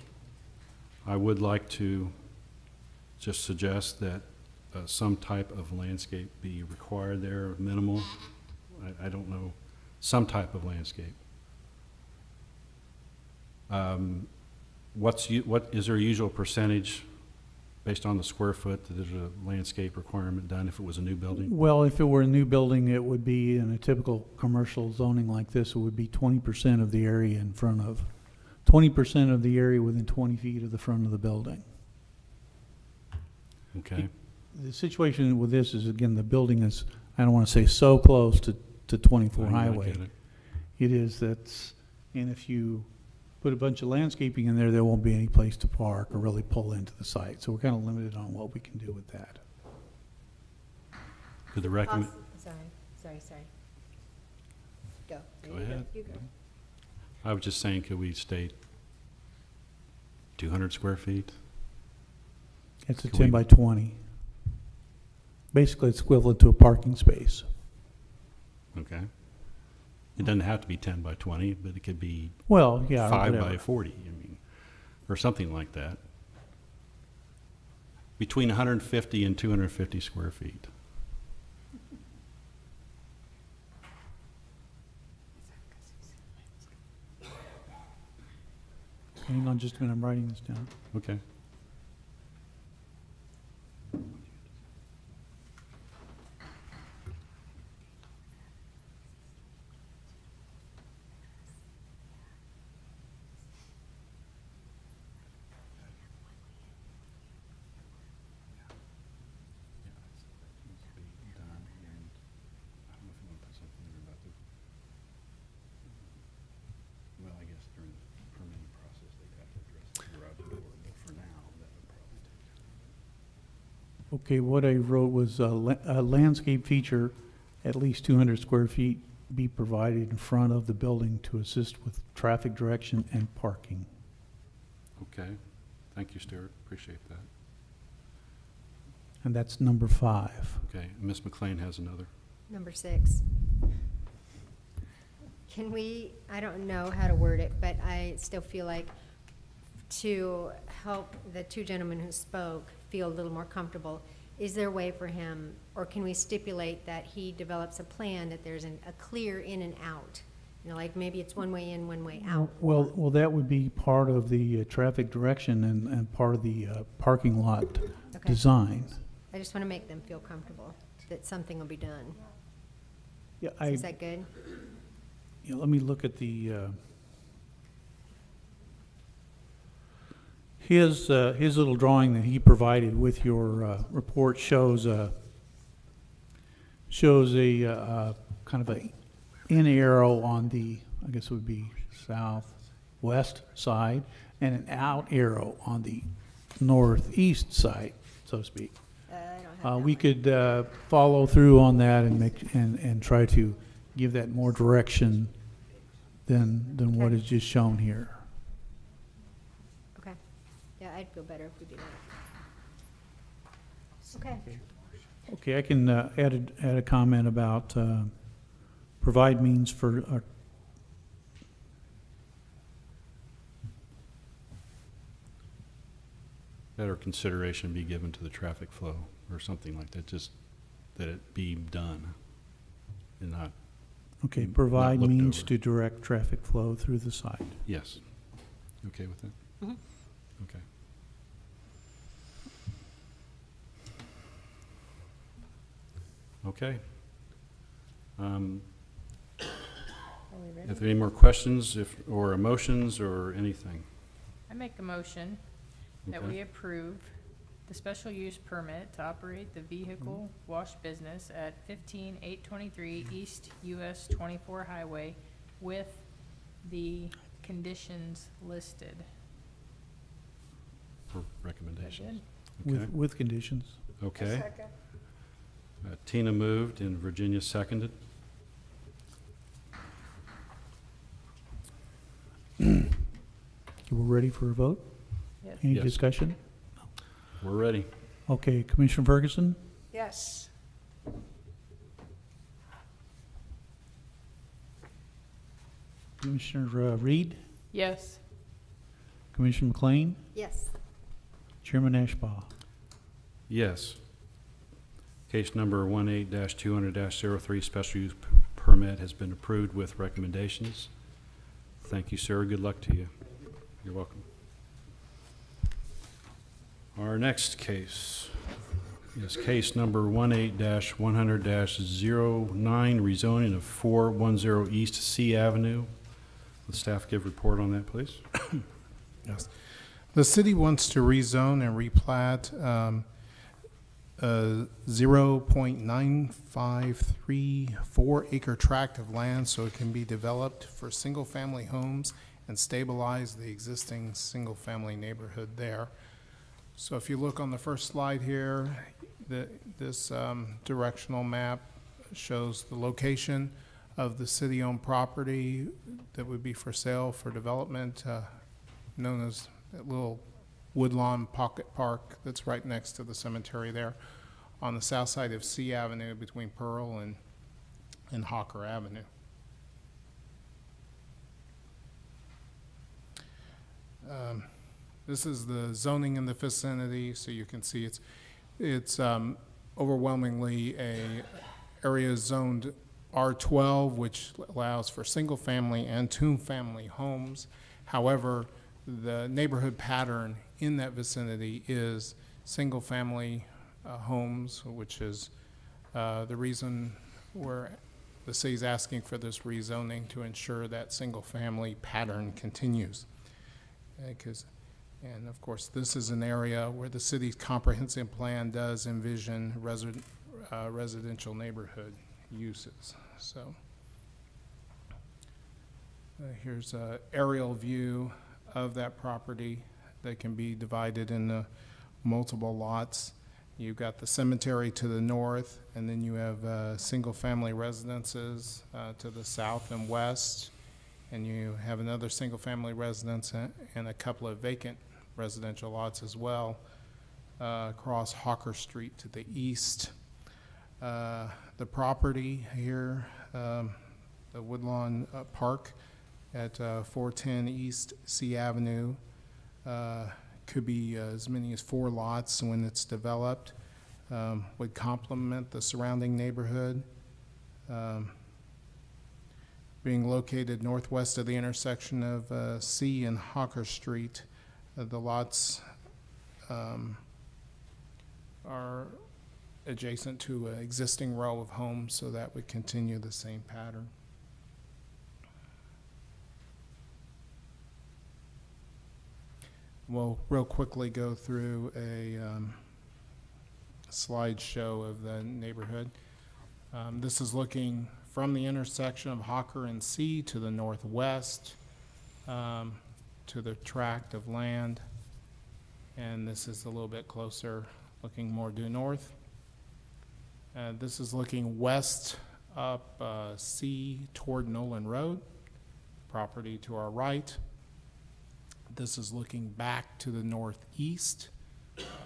I would like to just suggest that some type of landscape be required there, minimal. I don't know, some type of landscape. What is there a usual percentage based on the square foot that there's a landscape requirement done if it was a new building? Well, if it were a new building, it would be in a typical commercial zoning like this, it would be 20% of the area in front of, 20% of the area within 20 feet of the front of the building. Okay, The situation with this is, again, the building is, I don't want to say so close to 24 I Highway. get it. It is, and if you put a bunch of landscaping in there, there won't be any place to park or really pull into the site. So we're kind of limited on what we can do with that. Could the recommend, Sorry. Go. Go You ahead. You go. I was just saying, could we state 200 square feet? It's a Can 10 we- by 20. Basically, it's equivalent to a parking space. Okay. It doesn't have to be 10 by 20, but it could be Well, yeah, 5 whatever. by 40, or something like that. Between 150 and 250 square feet. Hang on just a minute, I'm writing this down. Okay. Well, I guess during the permitting process, they'd have to address the garage door, but for now, that would probably take. Okay, what I wrote was a landscape feature, at least 200 square feet, be provided in front of the building to assist with traffic direction and parking. Okay. Thank you, Stuart. Appreciate that. And that's number 5. Okay. Ms. McLean has another. Number 6. Can we, I don't know how to word it, but I still feel like to help the two gentlemen who spoke feel a little more comfortable, is there a way for him, or can we stipulate that he develops a plan that there's a clear in and out? You know, like maybe it's one way in, one way out. Well, that would be part of the traffic direction and part of the parking lot Okay. design. I just want to make them feel comfortable that something will be done. Yeah, Is that good? let me look at the, his little drawing that he provided with your report shows a kind of a in arrow on the, I guess it would be southwest side, and an out arrow on the northeast side, so to speak. I don't have that We one. could follow through on that and and try to give that more direction than what Okay. is just shown here. Okay. Yeah, I'd feel better if we do that. Okay. Okay, I can add a comment about provide means for Better consideration be given to the traffic flow or something like that, just that it be done and not, okay, not provide looked means over. to direct traffic flow through the site. yes. You okay with that? Mhm. Okay. Okay. Are we ready? If there are any more questions or emotions or anything? I make a motion that Okay. we approve the special use permit to operate the vehicle wash business at 15823 East US 24 Highway with the conditions listed. For Is that recommendations. good? Okay. With conditions. A Okay. second. Tina moved and Virginia seconded. We're ready for a vote? Yes. Any Yes. discussion? We're ready. Okay, Commissioner Ferguson, Yes. Commissioner Reed, Yes. Commissioner McLean, Yes. Chairman Ashbaugh. Yes. Case number 18-200-03, special use permit has been approved with recommendations. Thank you, sir. Good luck to you. You're welcome. Our next case is case number 18-100-09, rezoning of 410 East C Avenue. Would staff give report on that, please? Yes. The city wants to rezone and replat a 0.9534 acre tract of land so it can be developed for single-family homes and stabilize the existing single-family neighborhood there. So if you look on the first slide here, this directional map shows the location of the city-owned property that would be for sale for development, known as that little Woodlawn Pocket Park that's right next to the cemetery there on the south side of C Avenue between Pearl and Hawker Avenue. This is the zoning in the vicinity, so you can see it's overwhelmingly a area zoned R12, which allows for single-family and two-family homes. However, the neighborhood pattern in that vicinity is single-family homes, which is the reason where the city's asking for this rezoning to ensure that single-family pattern continues. And of course, this is an area where the city's comprehensive plan does envision residential neighborhood uses. So here's an aerial view of that property that can be divided into multiple lots. You've got the cemetery to the north, and then you have single-family residences to the south and west, and you have another single-family residence and a couple of vacant residential lots as well across Hawker Street to the east. The property here, the Woodlawn Park at 410 East C Avenue, could be as many as 4 lots when it's developed, would complement the surrounding neighborhood. Being located northwest of the intersection of C and Hawker Street, the lots are adjacent to an existing row of homes, so that would continue the same pattern. We'll real quickly go through a slideshow of the neighborhood. This is looking from the intersection of Hawker and C to the northwest, to the tract of land, and this is a little bit closer, looking more due north. This is looking west up C toward Nolan Road, property to our right. This is looking back to the northeast,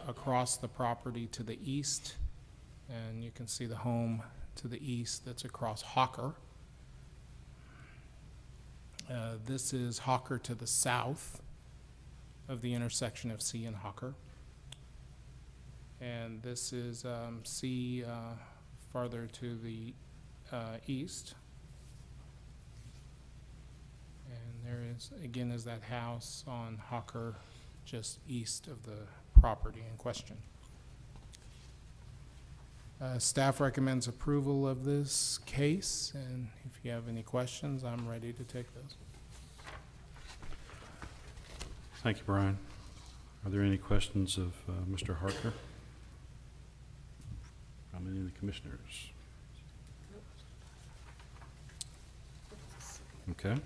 across the property to the east, and you can see the home to the east that's across Hawker. This is Hawker to the south of the intersection of C and Hawker. And this is C farther to the east. And there is, again, is that house on Hawker just east of the property in question. Staff recommends approval of this case, and if you have any questions, I'm ready to take those. Thank you, Brian. Are there any questions of Mr. Harker from any of the commissioners? Okay.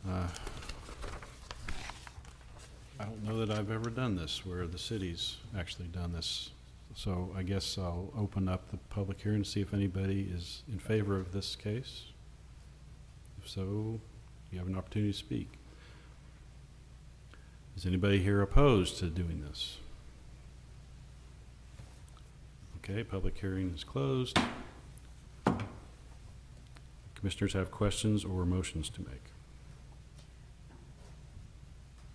I don't know that I've ever done this where the city's actually done this. So I guess I'll open up the public hearing to see if anybody is in favor of this case. If so, you have an opportunity to speak. Is anybody here opposed to doing this? Okay, public hearing is closed. Commissioners have questions or motions to make.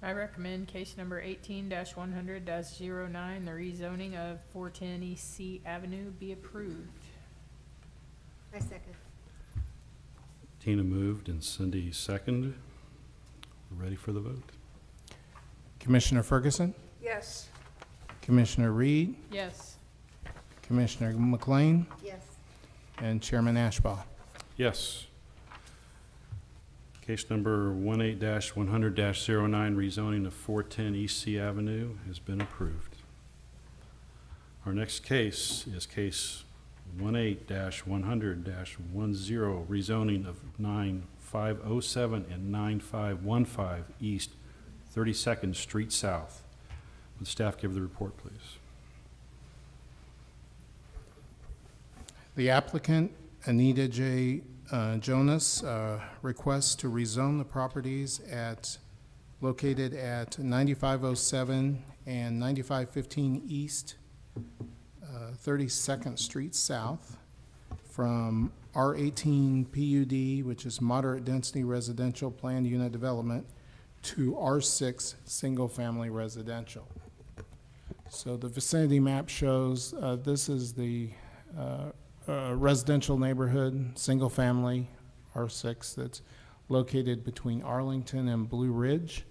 I recommend case number 18-100-09, the rezoning of 410 East C Avenue be approved. I second. Tina moved and Cindy seconded. We're ready for the vote. Commissioner Ferguson, Yes. Commissioner Reed, Yes. Commissioner McLean, Yes. and Chairman Ashbaugh. Yes. Case number 18-100-09, rezoning of 410 East C Avenue has been approved. Our next case is case 18-100-10, rezoning of 9507 and 9515 East 32nd Street South. Would staff give the report, please? The applicant, Anita J. Jonas, requests to rezone the properties located at 9507 and 9515 East 32nd Street South from R18 PUD, which is moderate density residential planned unit development, to R6 single family residential. So the vicinity map shows this is the residential neighborhood, single family, R6, that's located between Arlington and Blue Ridge.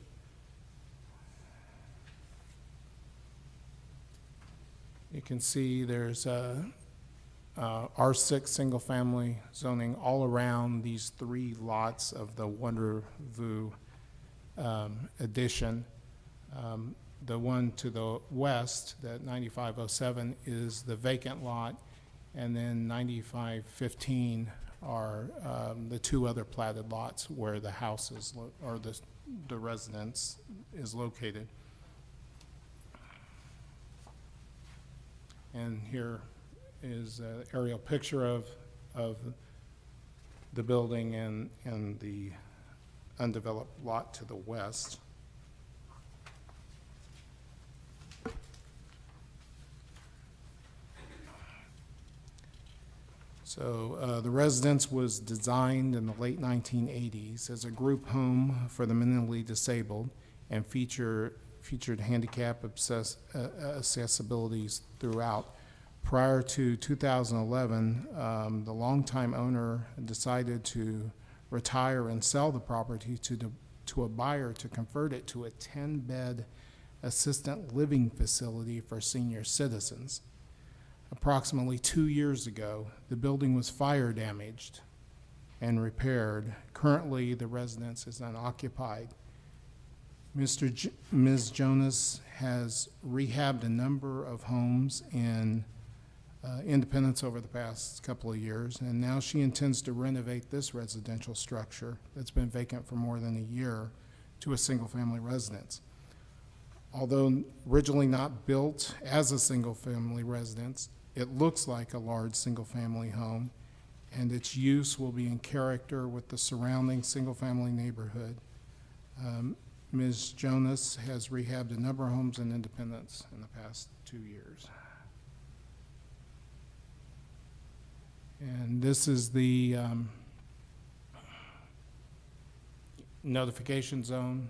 You can see there's R6 single family zoning all around these three lots of the Wonderview addition. The one to the west, that 9507, is the vacant lot, and then 9515 are the two other platted lots where the house is, or the residence is located. And here is an aerial picture of the building and the undeveloped lot to the west. So the residence was designed in the late 1980s as a group home for the mentally disabled and featured handicap accessibilities throughout. Prior to 2011, the longtime owner decided to retire and sell the property to a buyer to convert it to a 10-bed assisted living facility for senior citizens. Approximately 2 years ago, the building was fire damaged and repaired. Currently, the residence is unoccupied. Ms. Jonas has rehabbed a number of homes in Independence over the past couple of years, and now she intends to renovate this residential structure that's been vacant for more than a year to a single-family residence. Although originally not built as a single-family residence, it looks like a large single-family home, and its use will be in character with the surrounding single-family neighborhood. Ms. Jonas has rehabbed a number of homes in Independence in the past 2 years. And this is the notification zone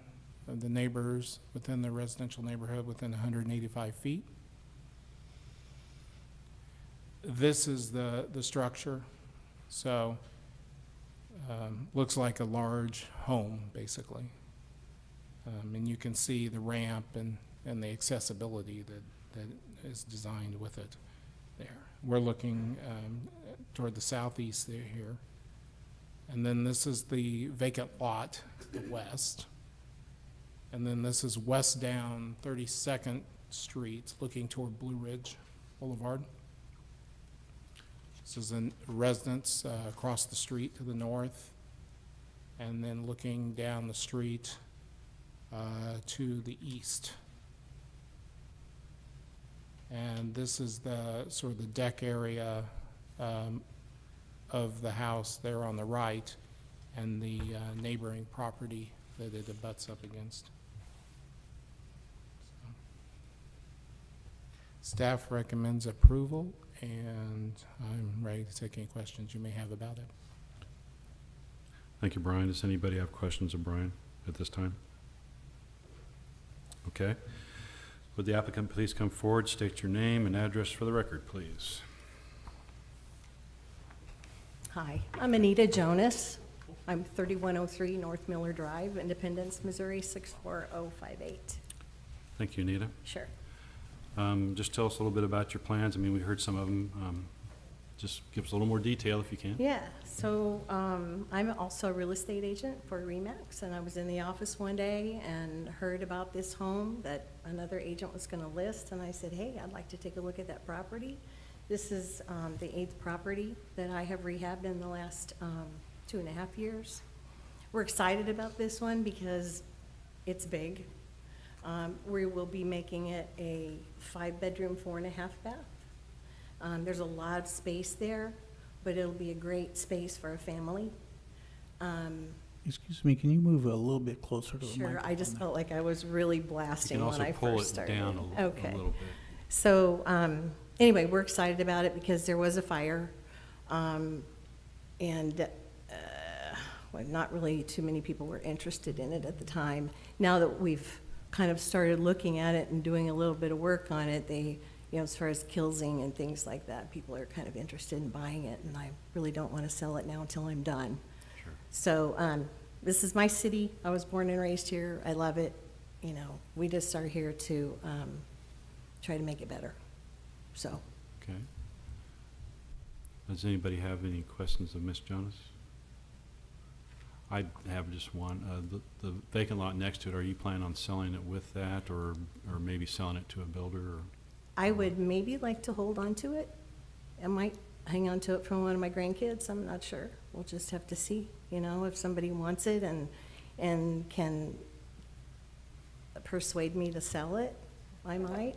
of the neighbors within the residential neighborhood within 185 feet. This is the structure. So looks like a large home, basically. And you can see the ramp and the accessibility that is designed with it there. We're looking toward the southeast there here. And then this is the vacant lot to the west. And then this is west down 32nd Street, looking toward Blue Ridge Boulevard. This is a residence across the street to the north, and then looking down the street to the east. And this is the sort of the deck area of the house there on the right, and the neighboring property that it abuts up against. Staff recommends approval, and I'm ready to take any questions you may have about it. Thank you, Brian. Does anybody have questions of Brian at this time? Okay. Would the applicant please come forward, state your name and address for the record, please? Hi, I'm Anita Jonas. I'm 3103 North Miller Drive, Independence, Missouri 64058. Thank you, Anita. Sure. Just tell us a little bit about your plans. I mean, we heard some of them. Just give us a little more detail if you can. Yeah, so I'm also a real estate agent for RE/MAX, and I was in the office one day and heard about this home that another agent was going to list, and I said, hey, I'd like to take a look at that property. This is the 8th property that I have rehabbed in the last 2.5 years. We're excited about this one because it's big. We will be making it a 5-bedroom, 4.5 bath. There's a lot of space there, but it'll be a great space for a family. Excuse me, can you move a little bit closer to the Sure, microphone? I just felt like I was really blasting when I You can also first started. pull it down a Okay. little bit. So, anyway, we're excited about it because there was a fire, well, not really too many people were interested in it at the time. Now that we've kind of started looking at it and doing a little bit of work on it, they, you know, as far as kilsing and things like that, people are kind of interested in buying it, and I really don't want to sell it now until I'm done. Sure. So, this is my city. I was born and raised here. I love it. You know, we just are here to try to make it better. So, Okay. Does anybody have any questions of Ms. Jonas? I have just one. The vacant lot next to it, are you planning on selling it with that, or maybe selling it to a builder? Or? I would maybe like to hold on to it. I might hang on to it for one of my grandkids. I'm not sure. We'll just have to see, you know, if somebody wants it and can persuade me to sell it, I might.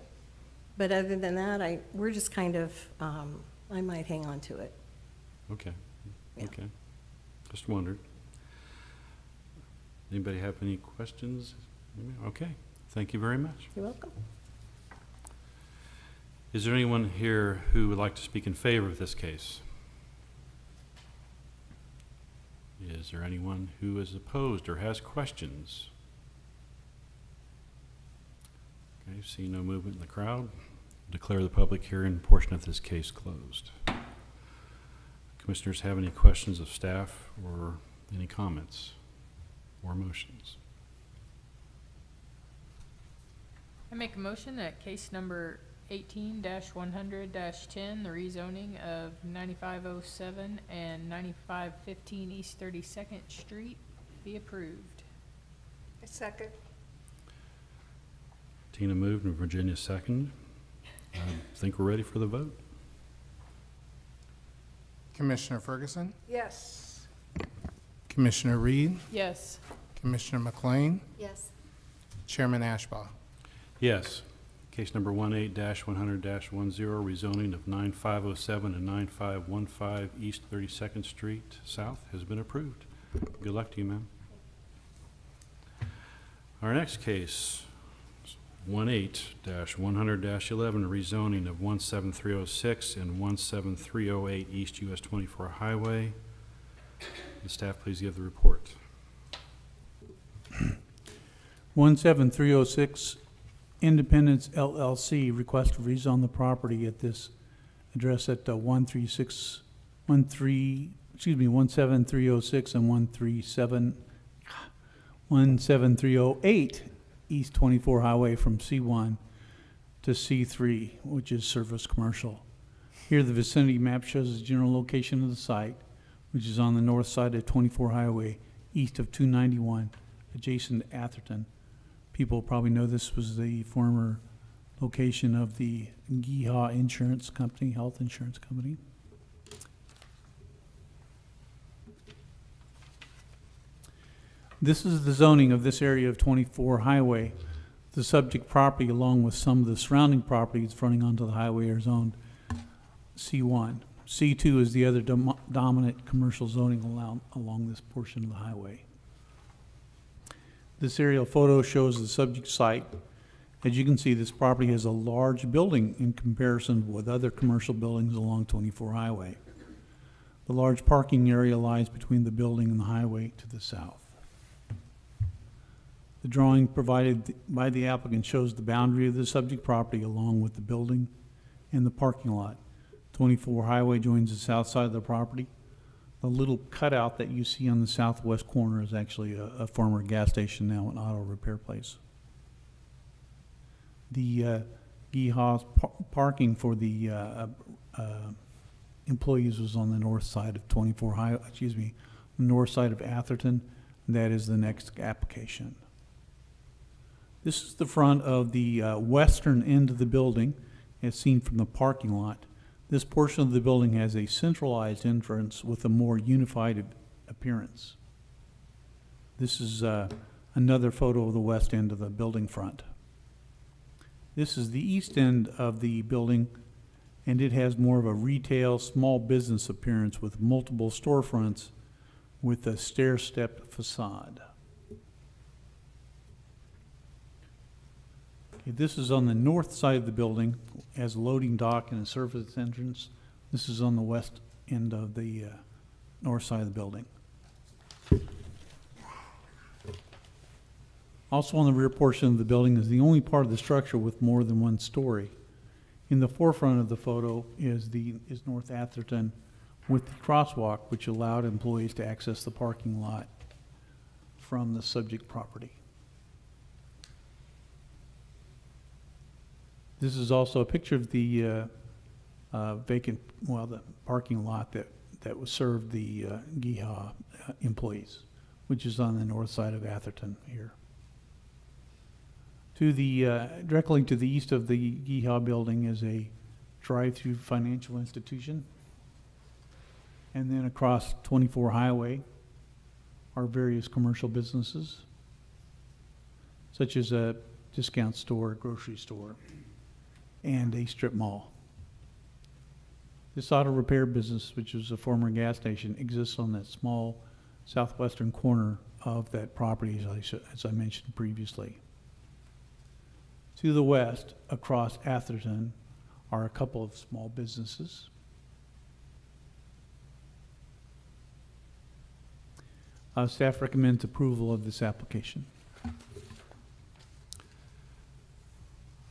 But other than that, we're just kind of, I might hang on to it. Okay. Yeah. Okay. Just wondered. Anybody have any questions? Okay. Thank you very much. You're welcome. Is there anyone here who would like to speak in favor of this case? Is there anyone who is opposed or has questions? Okay, see no movement in the crowd. Declare the public hearing portion of this case closed. Commissioners have any questions of staff or any comments or motions? I make a motion that case number 18-100-10, the rezoning of 9507 and 9515 East 32nd Street be approved. A second. Tina moved and Virginia seconded. I think we're ready for the vote. Commissioner Ferguson, Yes. Commissioner Reed, Yes. Commissioner McLean, Yes. Chairman Ashbaugh. Yes. Case number 18-100-10, rezoning of 9507 and 9515 East 32nd Street South has been approved. Good luck to you, ma'am. Our next case, 18-100-11, rezoning of 17306 and 17308 East US 24 Highway. The staff, please give the report. 17306 Independence LLC request to rezone the property at this address at 17306 and 17308 East 24 Highway from C1 to C3, which is service commercial. Here the vicinity map shows the general location of the site, which is on the north side of 24 Highway, east of 291, adjacent to Atherton. People probably know this was the former location of the Geehaw Insurance Company, health insurance company. This is the zoning of this area of 24 Highway. The subject property, along with some of the surrounding properties fronting onto the highway, are zoned C1. C2 is the other dominant commercial zoning along this portion of the highway. This aerial photo shows the subject site. As you can see, this property has a large building in comparison with other commercial buildings along 24 Highway. The large parking area lies between the building and the highway to the south. The drawing provided by the applicant shows the boundary of the subject property along with the building and the parking lot. 24 Highway joins the south side of the property. The little cutout that you see on the southwest corner is actually a former gas station, now an auto repair place. The Geehaw's parking for the employees was on the north side of 24 Highway, the north side of Atherton. That is the next application. This is the front of the western end of the building as seen from the parking lot. This portion of the building has a centralized entrance with a more unified appearance. This is another photo of the west end of the building front. This is the east end of the building, and it has more of a retail, small business appearance with multiple storefronts with a stair-step facade. This is on the north side of the building as a loading dock and a service entrance. This is on the west end of the north side of the building. Also on the rear portion of the building is the only part of the structure with more than one story. In the forefront of the photo is North Atherton with the crosswalk, which allowed employees to access the parking lot from the subject property. This is also a picture of the the parking lot that was served the Geehaw employees, which is on the north side of Atherton here. To the directly to the east of the Geehaw building is a drive-through financial institution, and then across 24 Highway are various commercial businesses, such as a discount store, grocery store, and a strip mall. This auto repair business, which is a former gas station, exists on that small southwestern corner of that property, as I mentioned previously. To the west, across Atherton, are a couple of small businesses. Staff recommends approval of this application.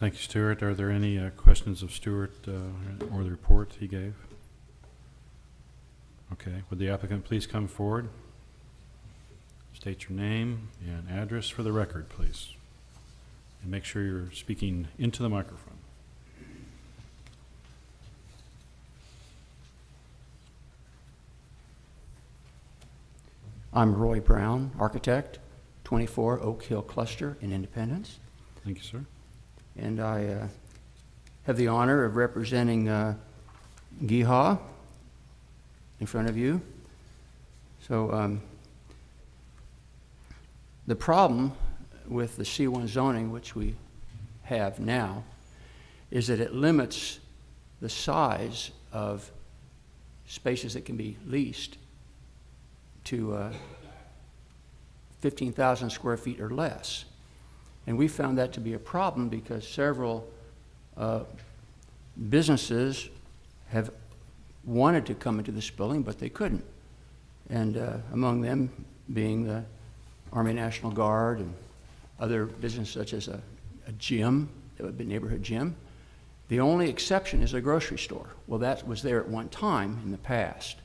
Thank you, Stuart. Are there any questions of Stuart or the report he gave? Okay. Would the applicant please come forward? State your name and address for the record, please. And make sure you're speaking into the microphone. I'm Roy Brown, architect, 24 Oak Hill Cluster in Independence. Thank you, sir. And I have the honor of representing Geehaw in front of you. So the problem with the C1 zoning, which we have now, is that it limits the size of spaces that can be leased to 15,000 square feet or less. And we found that to be a problem because several businesses have wanted to come into this building, but they couldn't. And among them being the Army National Guard and other businesses such as a gym, a neighborhood gym. The only exception is a grocery store. Well, that was there at one time in the past,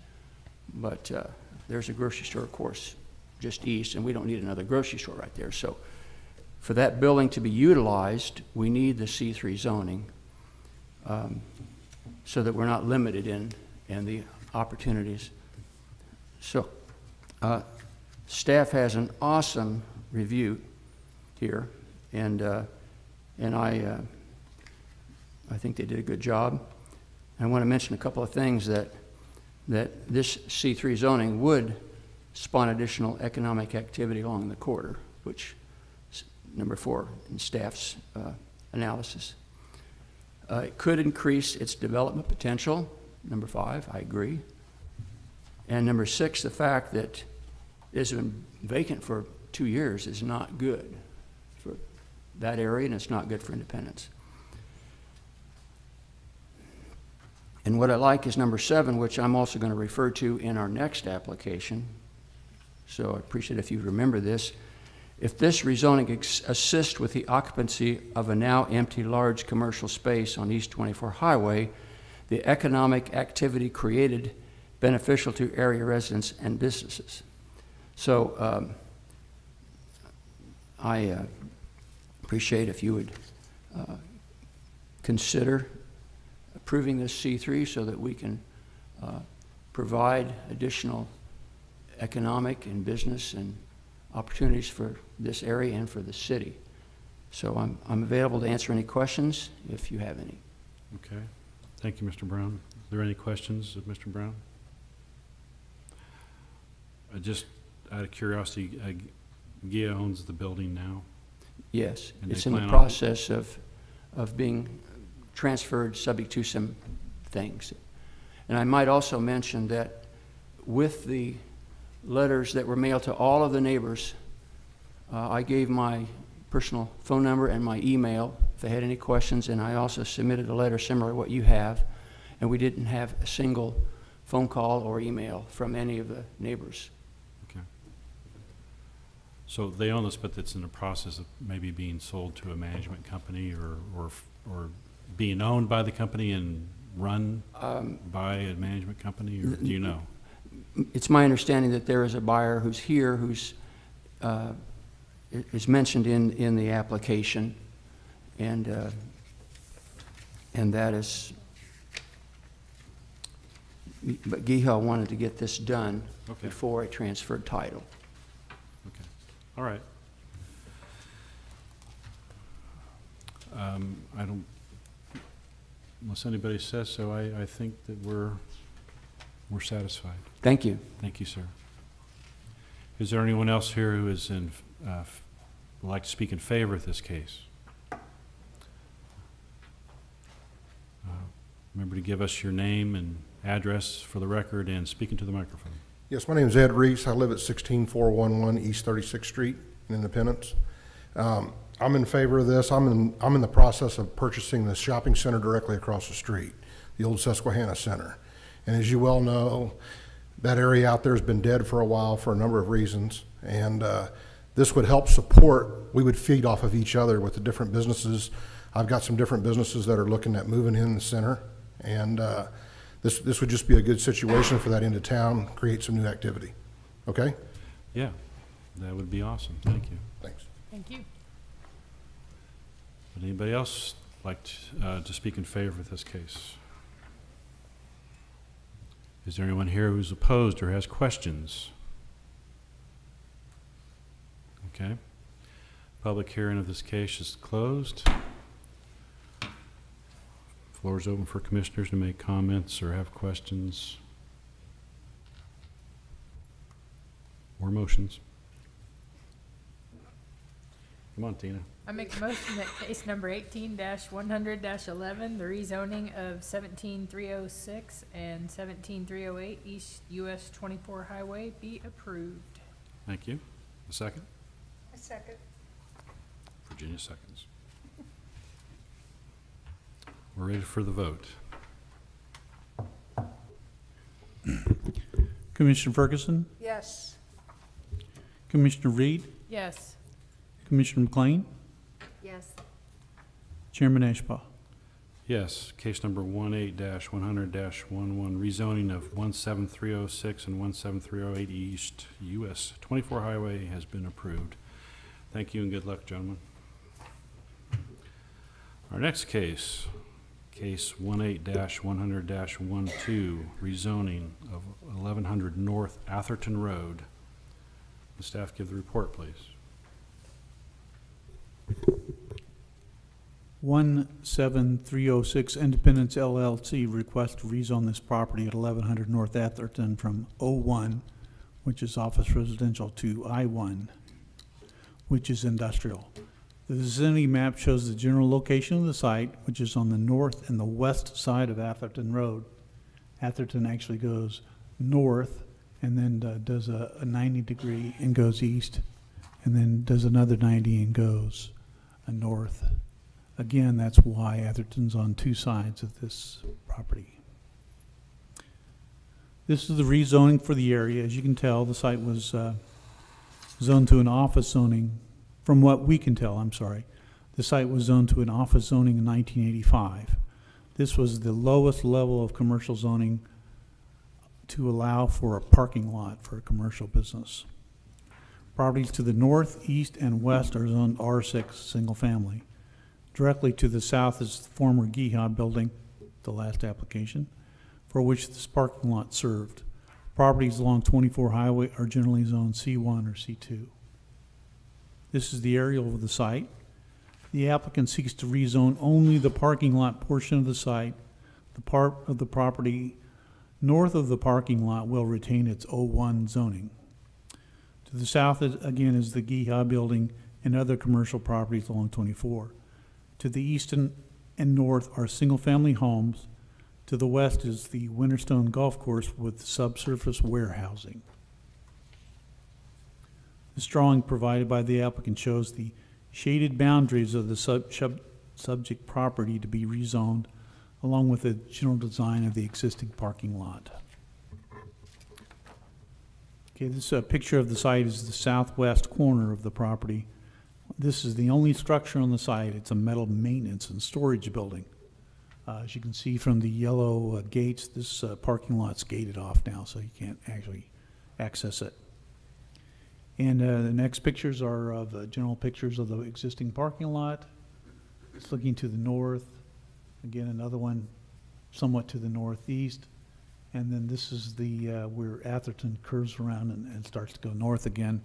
but there's a grocery store, of course, just east, and we don't need another grocery store right there. So for that building to be utilized, we need the C3 zoning so that we're not limited in the opportunities. So staff has an awesome review here and I think they did a good job. I want to mention a couple of things that this C3 zoning would spawn additional economic activity along the corridor, which is number 4 in staff's analysis. It could increase its development potential, number 5, I agree. And number 6, the fact that it's been vacant for 2 years is not good for that area, and it's not good for Independence. And what I like is number 7, which I'm also going to refer to in our next application. So I appreciate if you remember this. If this rezoning assists with the occupancy of a now empty large commercial space on East 24 Highway, the economic activity created beneficial to area residents and businesses. So I appreciate if you would consider approving this C3 so that we can provide additional economic and business and opportunities for this area and for the city. So I'm available to answer any questions if you have any. Okay. Thank you, Mr. Brown. Are there any questions of Mr. Brown? Just out of curiosity, GIA owns the building now? Yes, And it's they in the plan on- process of being transferred subject to some things. And I might also mention that with the letters that were mailed to all of the neighbors, I gave my personal phone number and my email if they had any questions, and I also submitted a letter similar to what you have, and we didn't have a single phone call or email from any of the neighbors. Okay. So they own this, but it's in the process of maybe being sold to a management company or being owned by the company and run by a management company, or do you know? It's my understanding that there is a buyer who's here who's is mentioned in the application, and that is. But GIHA wanted to get this done before I transferred title. Okay. All right. I don't, unless anybody says so, I think that we're satisfied. Thank you. Thank you, sir. Is there anyone else here who is in, would like to speak in favor of this case? Remember to give us your name and address for the record and speak into the microphone. Yes, my name is Ed Reese. I live at 16411 East 36th Street in Independence. I'm in favor of this. I'm in the process of purchasing the shopping center directly across the street, the old Susquehanna Center. And as you well know, that area out there has been dead for a while for a number of reasons. And this would help support, we would feed off of each other with the different businesses. I've got some different businesses that are looking at moving in the center. And this would just be a good situation for that end of town, create some new activity. Okay? Yeah, that would be awesome. Thank you. Thanks. Thank you. Would anybody else like to speak in favor of this case? Is there anyone here who's opposed or has questions? Okay. Public hearing of this case is closed. Floor is open for commissioners to make comments or have questions or motions. Come on, Tina. I make a motion that case number 18-100-11, the rezoning of 17306 and 17308 East US 24 Highway be approved. Thank you. A second? A second. Virginia seconds. We're ready for the vote. Commissioner Ferguson, Yes. Commissioner Reed, Yes. Commissioner McLean, Yes. Chairman Ashbaugh. Yes, case number 18-100-11, rezoning of 17306 and 17308 East US 24 Highway has been approved. Thank you and good luck, gentlemen. Our next case, case 18-100-12, rezoning of 1100 North Atherton Road. The staff give the report, please. 17306 Independence LLC requests to rezone this property at 1100 North Atherton from O1, which is office residential, to I1, which is industrial. The vicinity map shows the general location of the site, which is on the north and the west side of Atherton Road. Atherton actually goes north and then does a 90-degree and goes east, and then does another 90 and goes north. Again, that's why Atherton's on two sides of this property. This is the rezoning for the area. As you can tell, the site was zoned to an office zoning. From what we can tell, I'm sorry, the site was zoned to an office zoning in 1985. This was the lowest level of commercial zoning to allow for a parking lot for a commercial business. Properties to the north, east, and west are zoned R6, single family. Directly to the south is the former GEHA building, the last application, for which this parking lot served. Properties along 24 Highway are generally zoned C1 or C2. This is the aerial of the site. The applicant seeks to rezone only the parking lot portion of the site. The part of the property north of the parking lot will retain its O1 zoning. To the south, again, is the GEHA building and other commercial properties along 24. To the east and north are single-family homes. To the west is the Winterstone Golf Course with subsurface warehousing. This drawing provided by the applicant shows the shaded boundaries of the subject property to be rezoned, along with the general design of the existing parking lot. Okay, this picture of the site is the southwest corner of the property. This is the only structure on the site. It's a metal maintenance and storage building. As you can see from the yellow gates, this parking lot's gated off now, so you can't actually access it. And the next pictures are of general pictures of the existing parking lot. It's looking to the north. Again, another one somewhat to the northeast. And then this is the where Atherton curves around and starts to go north again.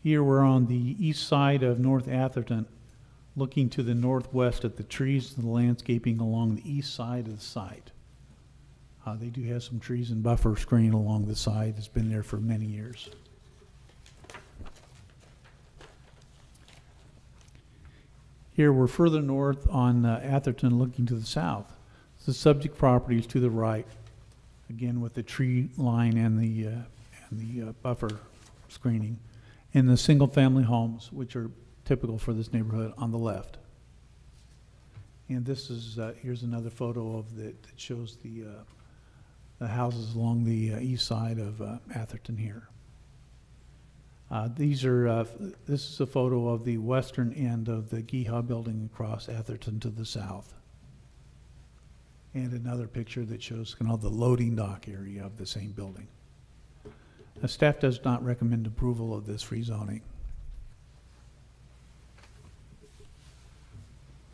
Here we're on the east side of North Atherton, looking to the northwest at the trees and the landscaping along the east side of the site. They do have some trees and buffer screen along the side. It's been there for many years. Here we're further north on Atherton, looking to the south. The subject property is to the right, again with the tree line and the buffer screening, and the single-family homes, which are typical for this neighborhood, on the left. And this is here's another photo of that shows the houses along the east side of Atherton here. This is a photo of the western end of the GEHA building across Atherton to the south. And another picture that shows kind of the loading dock area of the same building. Staff does not recommend approval of this rezoning.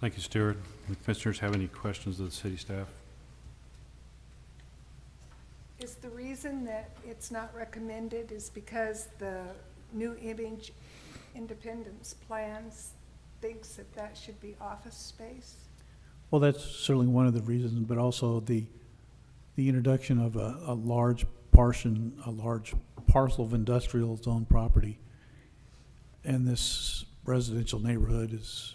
Thank you, Stuart. The commissioners have any questions of the city staff? Is the reason that it's not recommended is because the New Image Independence plans thinks that that should be office space? Well, that's certainly one of the reasons, but also the introduction of a large parcel of industrial zone property in this residential neighborhood is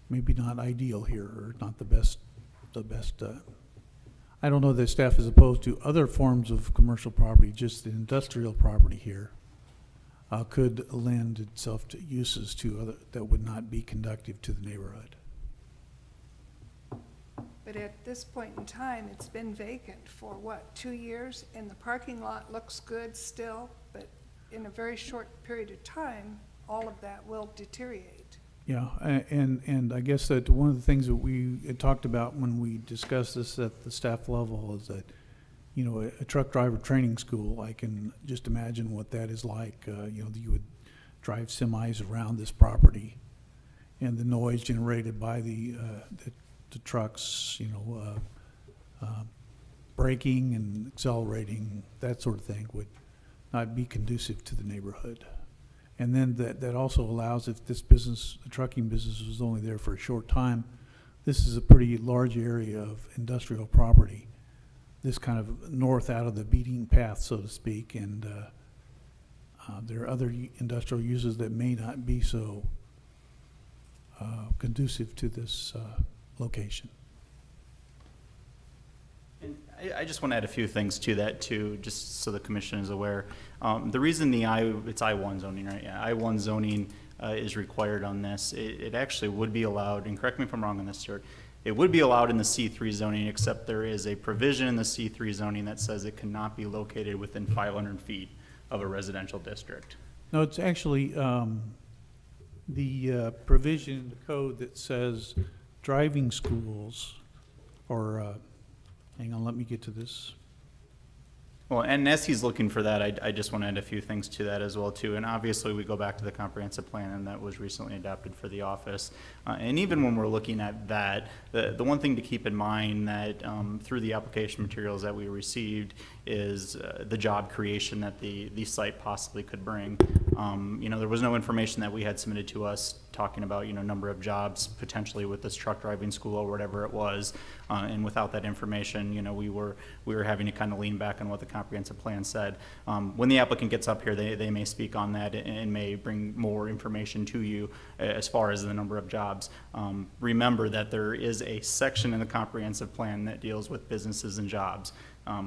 maybe not ideal here, or not the best. I don't know that staff is opposed to other forms of commercial property, just the industrial property here could lend itself to uses that would not be conducive to the neighborhood. But at this point in time, it's been vacant for what, 2 years? And the parking lot looks good still, but in a very short period of time, all of that will deteriorate. Yeah, and I guess that one of the things that we had talked about when we discussed this at the staff level is that, you know, a truck driver training school, I can just imagine what that is like. You know, you would drive semis around this property, and the noise generated by the trucks, you know, braking and accelerating, that sort of thing would not be conducive to the neighborhood. And then that also allows, if this business, the trucking business was only there for a short time, this is a pretty large area of industrial property. This kind of north out of the beaten path, so to speak, and there are other industrial uses that may not be so conducive to this location. And I just want to add a few things to that too, just so the commission is aware. The reason it's I-1 zoning, right? Yeah, I-1 zoning is required on this. It actually would be allowed, and correct me if I'm wrong on this, Stuart, it would be allowed in the C3 zoning, except there is a provision in the C3 zoning that says it cannot be located within 500 feet of a residential district. No, it's actually the provision in the code that says driving schools, or hang on, let me get to this. Well, and as he's looking for that, I just want to add a few things to that as well too. And obviously we go back to the comprehensive plan, and that was recently adopted for the office. And even when we're looking at that, the one thing to keep in mind that through the application materials that we received is the job creation that the site possibly could bring. You know, there was no information that we had submitted to us talking about, you know, number of jobs potentially with this truck driving school or whatever it was. And without that information, you know, we were having to kind of lean back on what the comprehensive plan said. When the applicant gets up here, they may speak on that and may bring more information to you as far as the number of jobs. Remember that there is a section in the comprehensive plan that deals with businesses and jobs.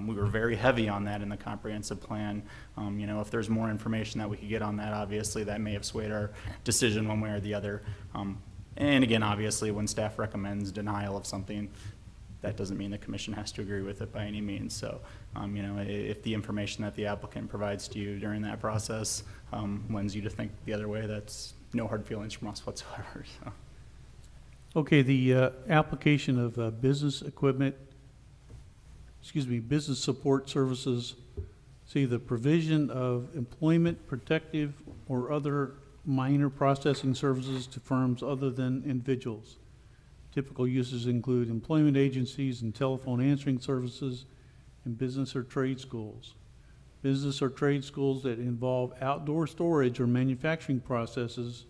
We were very heavy on that in the comprehensive plan. You know, if there's more information that we could get on that, obviously that may have swayed our decision one way or the other. And again, obviously, when staff recommends denial of something, that doesn't mean the commission has to agree with it by any means. So, you know, if the information that the applicant provides to you during that process lends you to think the other way, that's no hard feelings from us whatsoever. So. Okay, the application of business equipment, business support services. See, the provision of employment, protective, or other minor processing services to firms other than individuals. Typical uses include employment agencies and telephone answering services and business or trade schools. Business or trade schools that involve outdoor storage or manufacturing processes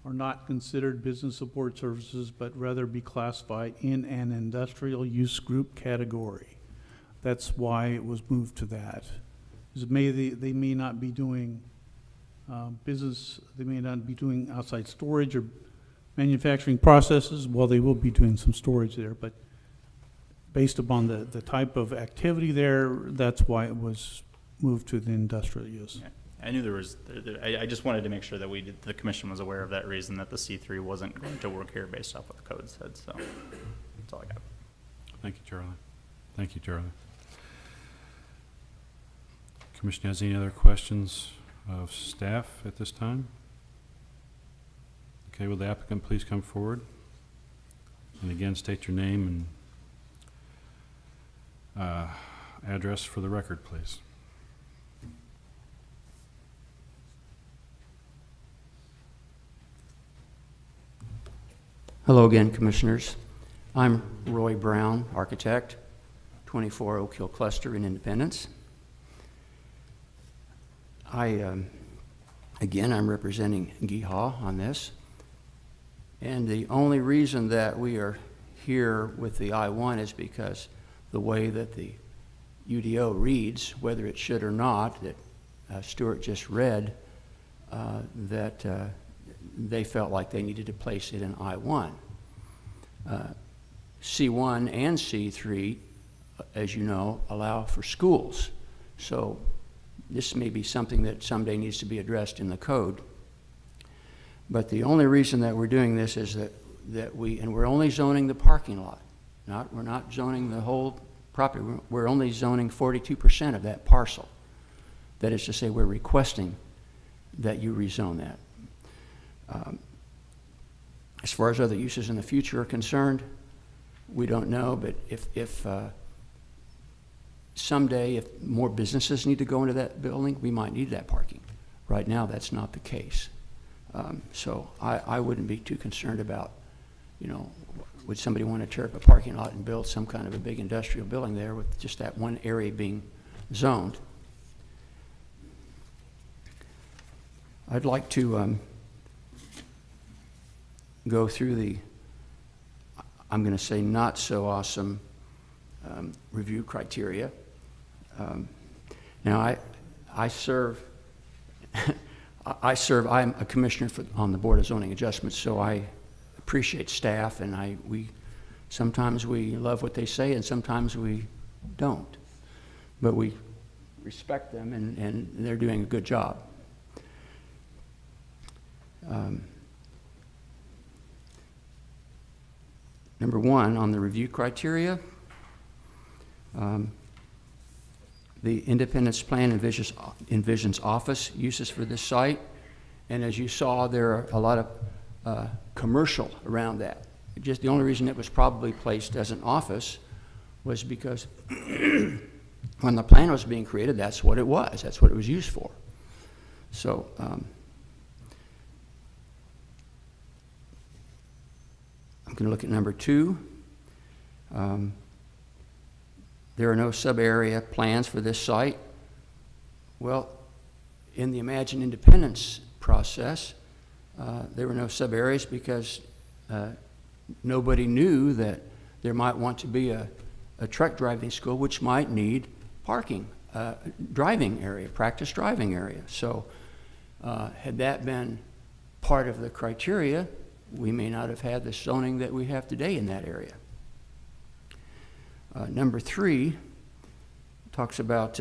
are not considered business support services, but rather be classified in an industrial use group category. That's why it was moved to that. They may not be doing business, they may not be doing outside storage or manufacturing processes. Well, they will be doing some storage there, but based upon the type of activity there, that's why it was moved to the industrial use. Yeah. I knew there was, I just wanted to make sure that the commission was aware of that reason, that the C3 wasn't going to work here based off what the code said. So that's all I got. Thank you, Charlie. Thank you, Charlie. Commission has any other questions of staff at this time? Okay, will the applicant please come forward? And again, state your name and address for the record, please. Hello again, Commissioners. I'm Roy Brown, architect, 24 Oak Hill Cluster in Independence. Again, I'm representing GEHA on this. And the only reason that we are here with the I-1 is because the way that the UDO reads, whether it should or not, that Stuart just read, that they felt like they needed to place it in I-1. C1 and C3, as you know, allow for schools. So this may be something that someday needs to be addressed in the code. But the only reason that we're doing this is that we're only zoning the parking lot. We're not zoning the whole property. We're only zoning 42% of that parcel. That is to say, we're requesting that you rezone that. As far as other uses in the future are concerned, we don't know, but if someday, if more businesses need to go into that building, we might need that parking. Right now, that's not the case. So I wouldn't be too concerned about, you know, would somebody want to tear up a parking lot and build some kind of a big industrial building there with just that one area being zoned. I'd like to go through the, I'm going to say, not so awesome review criteria. Now, I serve, I'm a commissioner on the Board of Zoning Adjustments, so I appreciate staff, and sometimes we love what they say, and sometimes we don't. But we respect them, and they're doing a good job. Number one, on the review criteria, the Independence Plan envisions office uses for this site, and as you saw, there are a lot of commercial around that. Just the only reason it was probably placed as an office was because when the plan was being created, that's what it was. That's what it was used for. So I'm going to look at number two. There are no sub-area plans for this site. Well, in the Imagine Independence process, there were no sub-areas because nobody knew that there might want to be a truck driving school which might need parking, driving area, practice driving area. So had that been part of the criteria, we may not have had the zoning that we have today in that area. Number three talks about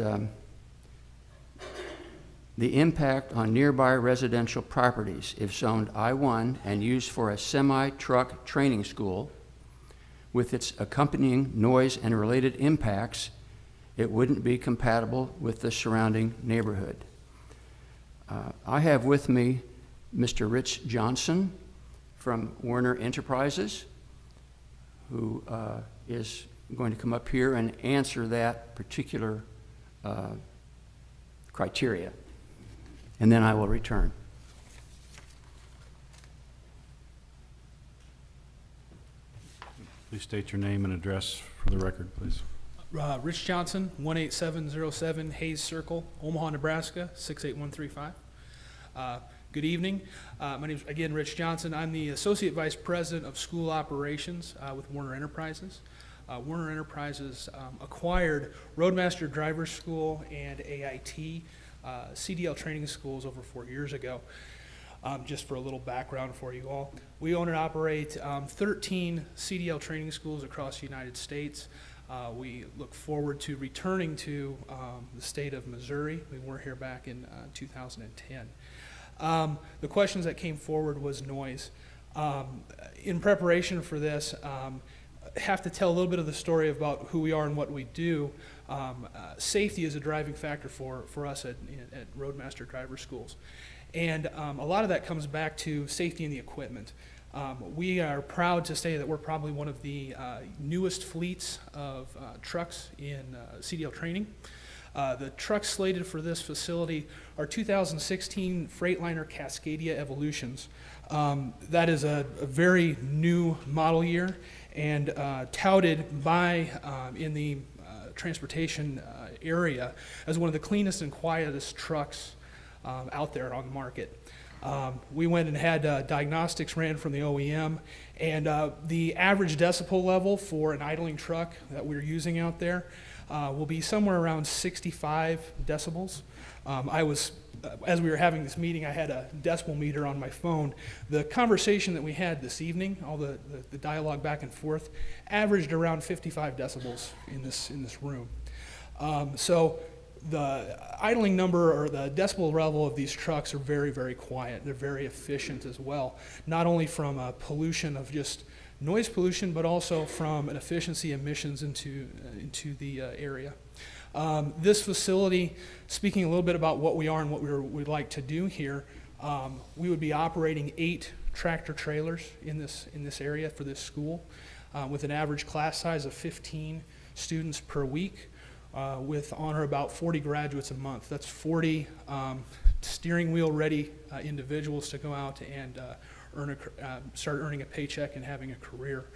the impact on nearby residential properties if zoned I-1 and used for a semi-truck training school with its accompanying noise and related impacts. It wouldn't be compatible with the surrounding neighborhood. I have with me Mr. Rich Johnson from Werner Enterprises, who is going to come up here and answer that particular criteria. And then I will return. Please state your name and address for the record, please. Rich Johnson, 18707 Hayes Circle, Omaha, Nebraska, 68135. Good evening. My name is, again, Rich Johnson. I'm the Associate Vice President of School Operations with Werner Enterprises. Werner Enterprises acquired Roadmaster Driver School and AIT CDL training schools over 4 years ago. Just for a little background for you all, we own and operate 13 CDL training schools across the United States. We look forward to returning to the state of Missouri. We were here back in 2010. The questions that came forward was noise. In preparation for this, have to tell a little bit of the story about who we are and what we do. Safety is a driving factor for us at Roadmaster Driver Schools. And a lot of that comes back to safety in the equipment. We are proud to say that we're probably one of the newest fleets of trucks in CDL training. The trucks slated for this facility are 2016 Freightliner Cascadia Evolutions. That is a very new model year and touted by in the transportation area as one of the cleanest and quietest trucks out there on the market. We went and had diagnostics ran from the OEM, and the average decibel level for an idling truck that we're using out there will be somewhere around 65 decibels. As we were having this meeting, I had a decibel meter on my phone. The conversation that we had this evening, all the dialogue back and forth, averaged around 55 decibels in this room. So the idling number or the decibel level of these trucks are very, very quiet. They're very efficient as well, not only from pollution of just noise pollution, but also from an efficiency emissions into the area. This facility, speaking a little bit about what we are and what we'd like to do here, we would be operating 8 tractor trailers in this area for this school, with an average class size of 15 students per week, with on or about 40 graduates a month. That's 40 steering wheel ready individuals to go out and start earning a paycheck and having a career.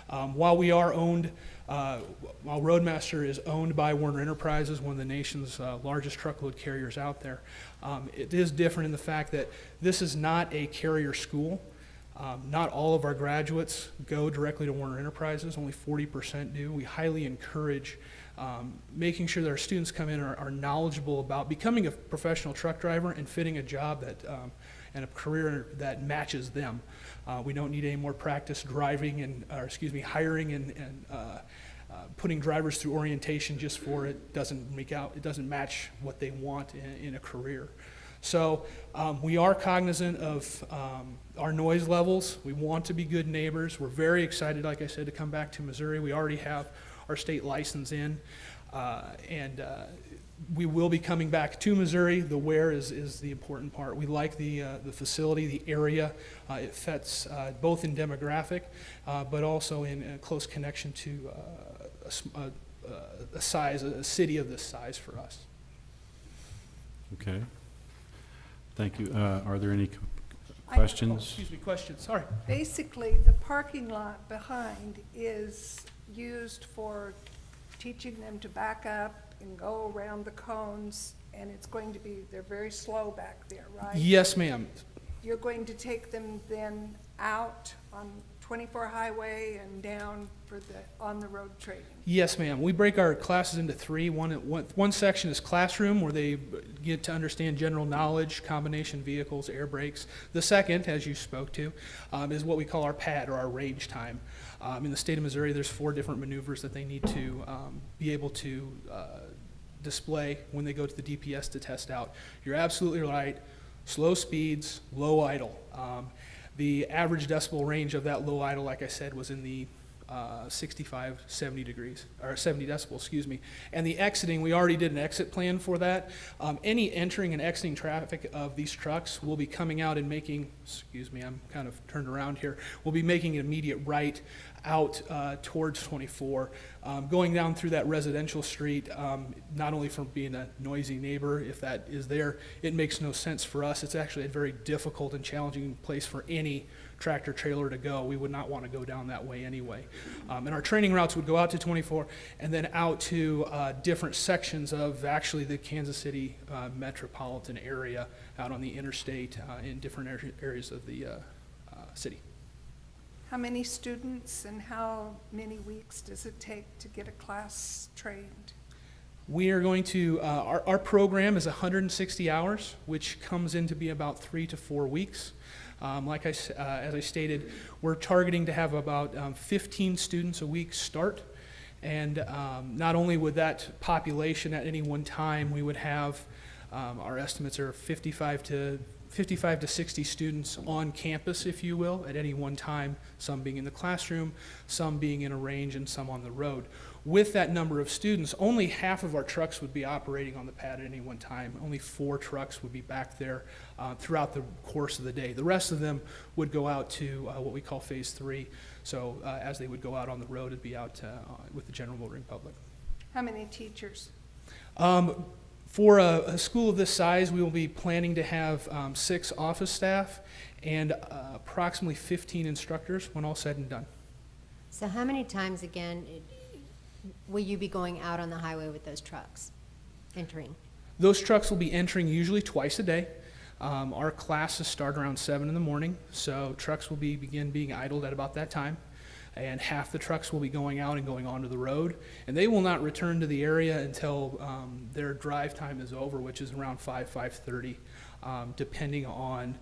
While we are owned, while Roadmaster is owned by Werner Enterprises, one of the nation's largest truckload carriers out there, it is different in the fact that this is not a carrier school. Not all of our graduates go directly to Werner Enterprises, only 40% do. We highly encourage making sure that our students come in are knowledgeable about becoming a professional truck driver and fitting a job that, and a career that matches them. We don't need any more practice driving and, hiring and putting drivers through orientation just for it doesn't match what they want in a career. So we are cognizant of our noise levels. We want to be good neighbors. We're very excited, like I said, to come back to Missouri. We already have our state license in, and we will be coming back to Missouri. The where is the important part. We like the facility, the area. It fits both in demographic, but also in close connection to a city of this size for us. Okay. Thank you. Are there any questions? Questions, sorry. Basically, the parking lot behind is used for teaching them to back up and go around the cones, and it's going to be, they're very slow back there, right? Yes, ma'am. You're going to take them then out on 24 Highway and down for on the road training? Yes, ma'am. We break our classes into three. One section is classroom, where they get to understand general knowledge, combination vehicles, air brakes. The second, as you spoke to, is what we call our PAD, or our range time. In the state of Missouri, there's 4 different maneuvers that they need to be able to display when they go to the DPS to test out. You're absolutely right. Slow speeds, low idle. The average decibel range of that low idle, like I said, was in the 65, 70 degrees, or 70 decibels, excuse me. And the exiting, we already did an exit plan for that. Any entering and exiting traffic of these trucks will be coming out and making, excuse me, I'm kind of turned around here, we'll be making an immediate right out towards 24, going down through that residential street, not only from being a noisy neighbor, if that is there, it makes no sense for us. It's actually a very difficult and challenging place for any tractor trailer to go. We would not want to go down that way anyway. And our training routes would go out to 24 and then out to different sections of actually the Kansas City metropolitan area, out on the interstate in different areas of the city. How many students and how many weeks does it take to get a class trained? We are going to, our program is 160 hours, which comes in to be about 3 to 4 weeks. As I stated, we're targeting to have about 15 students a week start. And not only would that population at any one time, we would have, our estimates are 55 to 60 students on campus, if you will, at any one time, some being in the classroom, some being in a range, and some on the road. With that number of students, only half of our trucks would be operating on the pad at any one time. Only 4 trucks would be back there throughout the course of the day. The rest of them would go out to what we call phase 3. So as they would go out on the road, it'd be out with the general motoring public. How many teachers? For a school of this size, we will be planning to have 6 office staff and approximately 15 instructors when all said and done. So how many times, again, will you be going out on the highway with those trucks, entering? Those trucks will be entering usually twice a day. Our classes start around 7 in the morning, so trucks will begin being idled at about that time. And half the trucks will be going out and going onto the road, and they will not return to the area until their drive time is over, which is around 5:30, depending on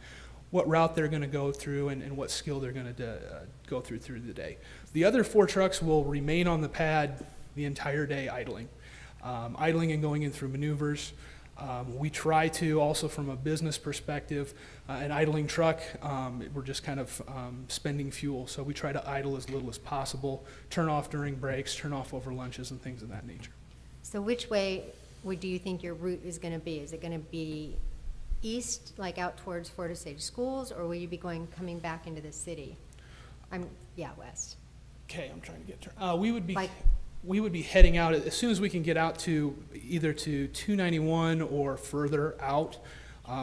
what route they're going to go through and what skill they're going to go through the day. The other 4 trucks will remain on the pad the entire day idling, and going in through maneuvers. We try to also, from a business perspective, an idling truck, we're just kind of spending fuel. So we try to idle as little as possible, turn off during breaks, turn off over lunches and things of that nature. So which way do you think your route is going to be? Is it going to be east, like out towards Fort Osage schools, or will you be coming back into the city? West. Okay, I'm trying to get to, we would be heading out as soon as we can get out to either to 291 or further out.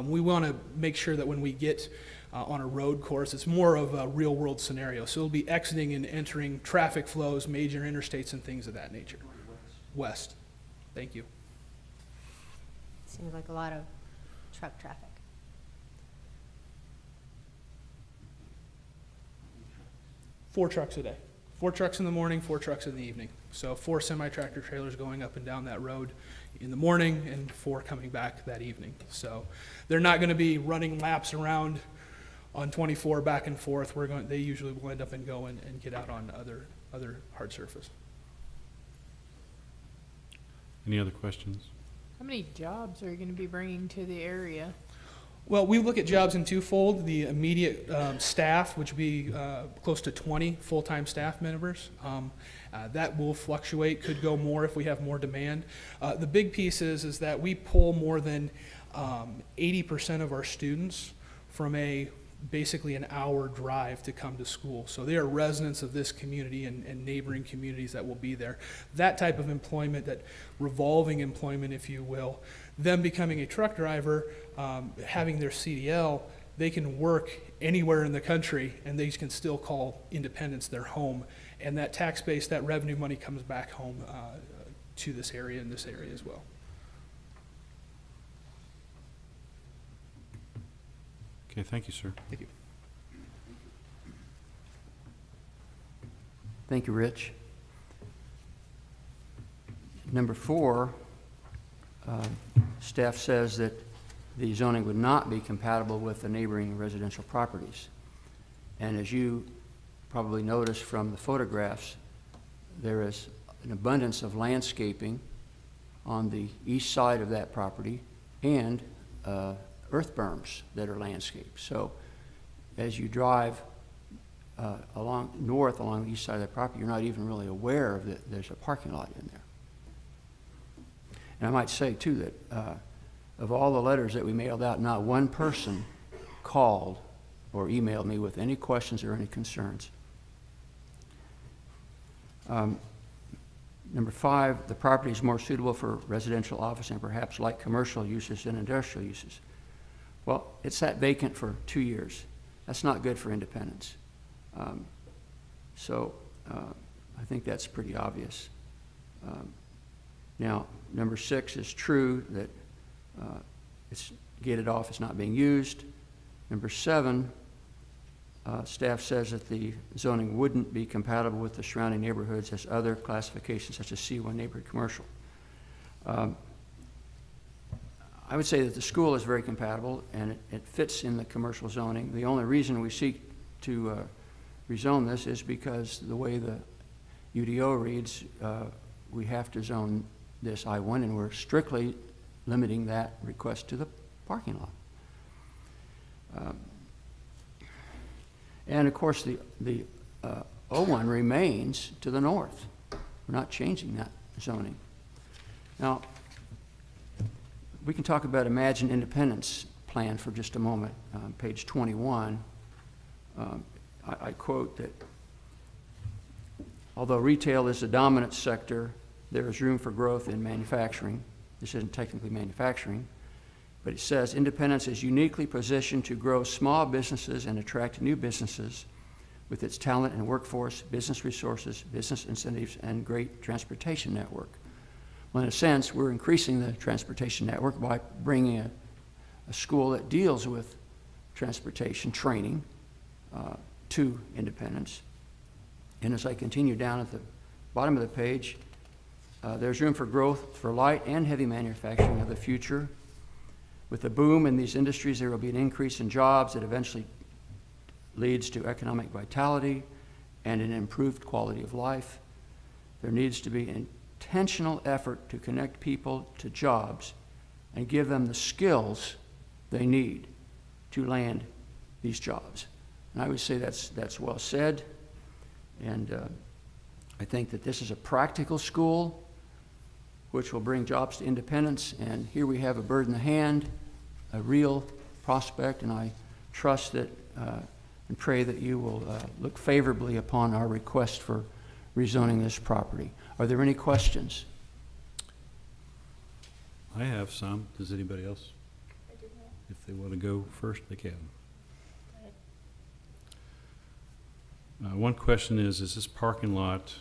We want to make sure that when we get on a road course. It's more of a real-world scenario. So it'll be exiting and entering traffic flows, major interstates, and things of that nature. West. Thank you. Seems like a lot of truck traffic. Four trucks a day. 4 trucks in the morning, 4 trucks in the evening. So 4 semi-tractor trailers going up and down that road in the morning and 4 coming back that evening. So they're not going to be running laps around on 24 back and forth. They usually will end up and go and get out on other hard surface. Any other questions? How many jobs are you going to be bringing to the area? Well, we look at jobs in twofold. The immediate staff, which would be close to 20 full-time staff members. That will fluctuate, could go more if we have more demand. The big piece is that we pull more than 80% of our students from basically an hour drive to come to school. So they are residents of this community and neighboring communities that will be there. That type of employment, that revolving employment, if you will, them becoming a truck driver, having their CDL, they can work anywhere in the country and they can still call Independence their home. And that tax base, that revenue money comes back home to this area and this area as well. Okay, thank you, sir. Thank you. Thank you, Rich. Number 4, staff says that the zoning would not be compatible with the neighboring residential properties. And as you probably noticed from the photographs, there is an abundance of landscaping on the east side of that property and earth berms that are landscaped. So as you drive north along the east side of that property, you're not even really aware of that there's a parking lot in there. And I might say too that of all the letters that we mailed out, not one person called or emailed me with any questions or any concerns. Number 5, the property is more suitable for residential office and perhaps light commercial uses than industrial uses. Well, it's sat vacant for 2 years. That's not good for Independence. So I think that's pretty obvious. Now, number 6 is true that it's gated off, it's not being used. Number 7, staff says that the zoning wouldn't be compatible with the surrounding neighborhoods as other classifications such as C1 neighborhood commercial. I would say that the school is very compatible and it fits in the commercial zoning. The only reason we seek to rezone this is because the way the UDO reads, we have to zone this I-1 and we're strictly limiting that request to the parking lot. And of course the O1 remains to the north. We're not changing that zoning. Now, we can talk about Imagine Independence plan for just a moment. Page 21, I quote that, although retail is the dominant sector, there is room for growth in manufacturing. This isn't technically manufacturing, but it says Independence is uniquely positioned to grow small businesses and attract new businesses with its talent and workforce, business resources, business incentives, and great transportation network. Well, in a sense, we're increasing the transportation network by bringing a school that deals with transportation training to Independence. And as I continue down at the bottom of the page, there's room for growth for light and heavy manufacturing of the future. With the boom in these industries, there will be an increase in jobs that eventually leads to economic vitality and an improved quality of life. There needs to be intentional effort to connect people to jobs and give them the skills they need to land these jobs. And I would say that's well said. And I think that this is a practical school which will bring jobs to Independence. And here we have a bird in the hand, a real prospect, and I trust that and pray that you will look favorably upon our request for rezoning this property. Are there any questions? I have some. Does anybody else? If they want to go first, they can. One question is this parking lot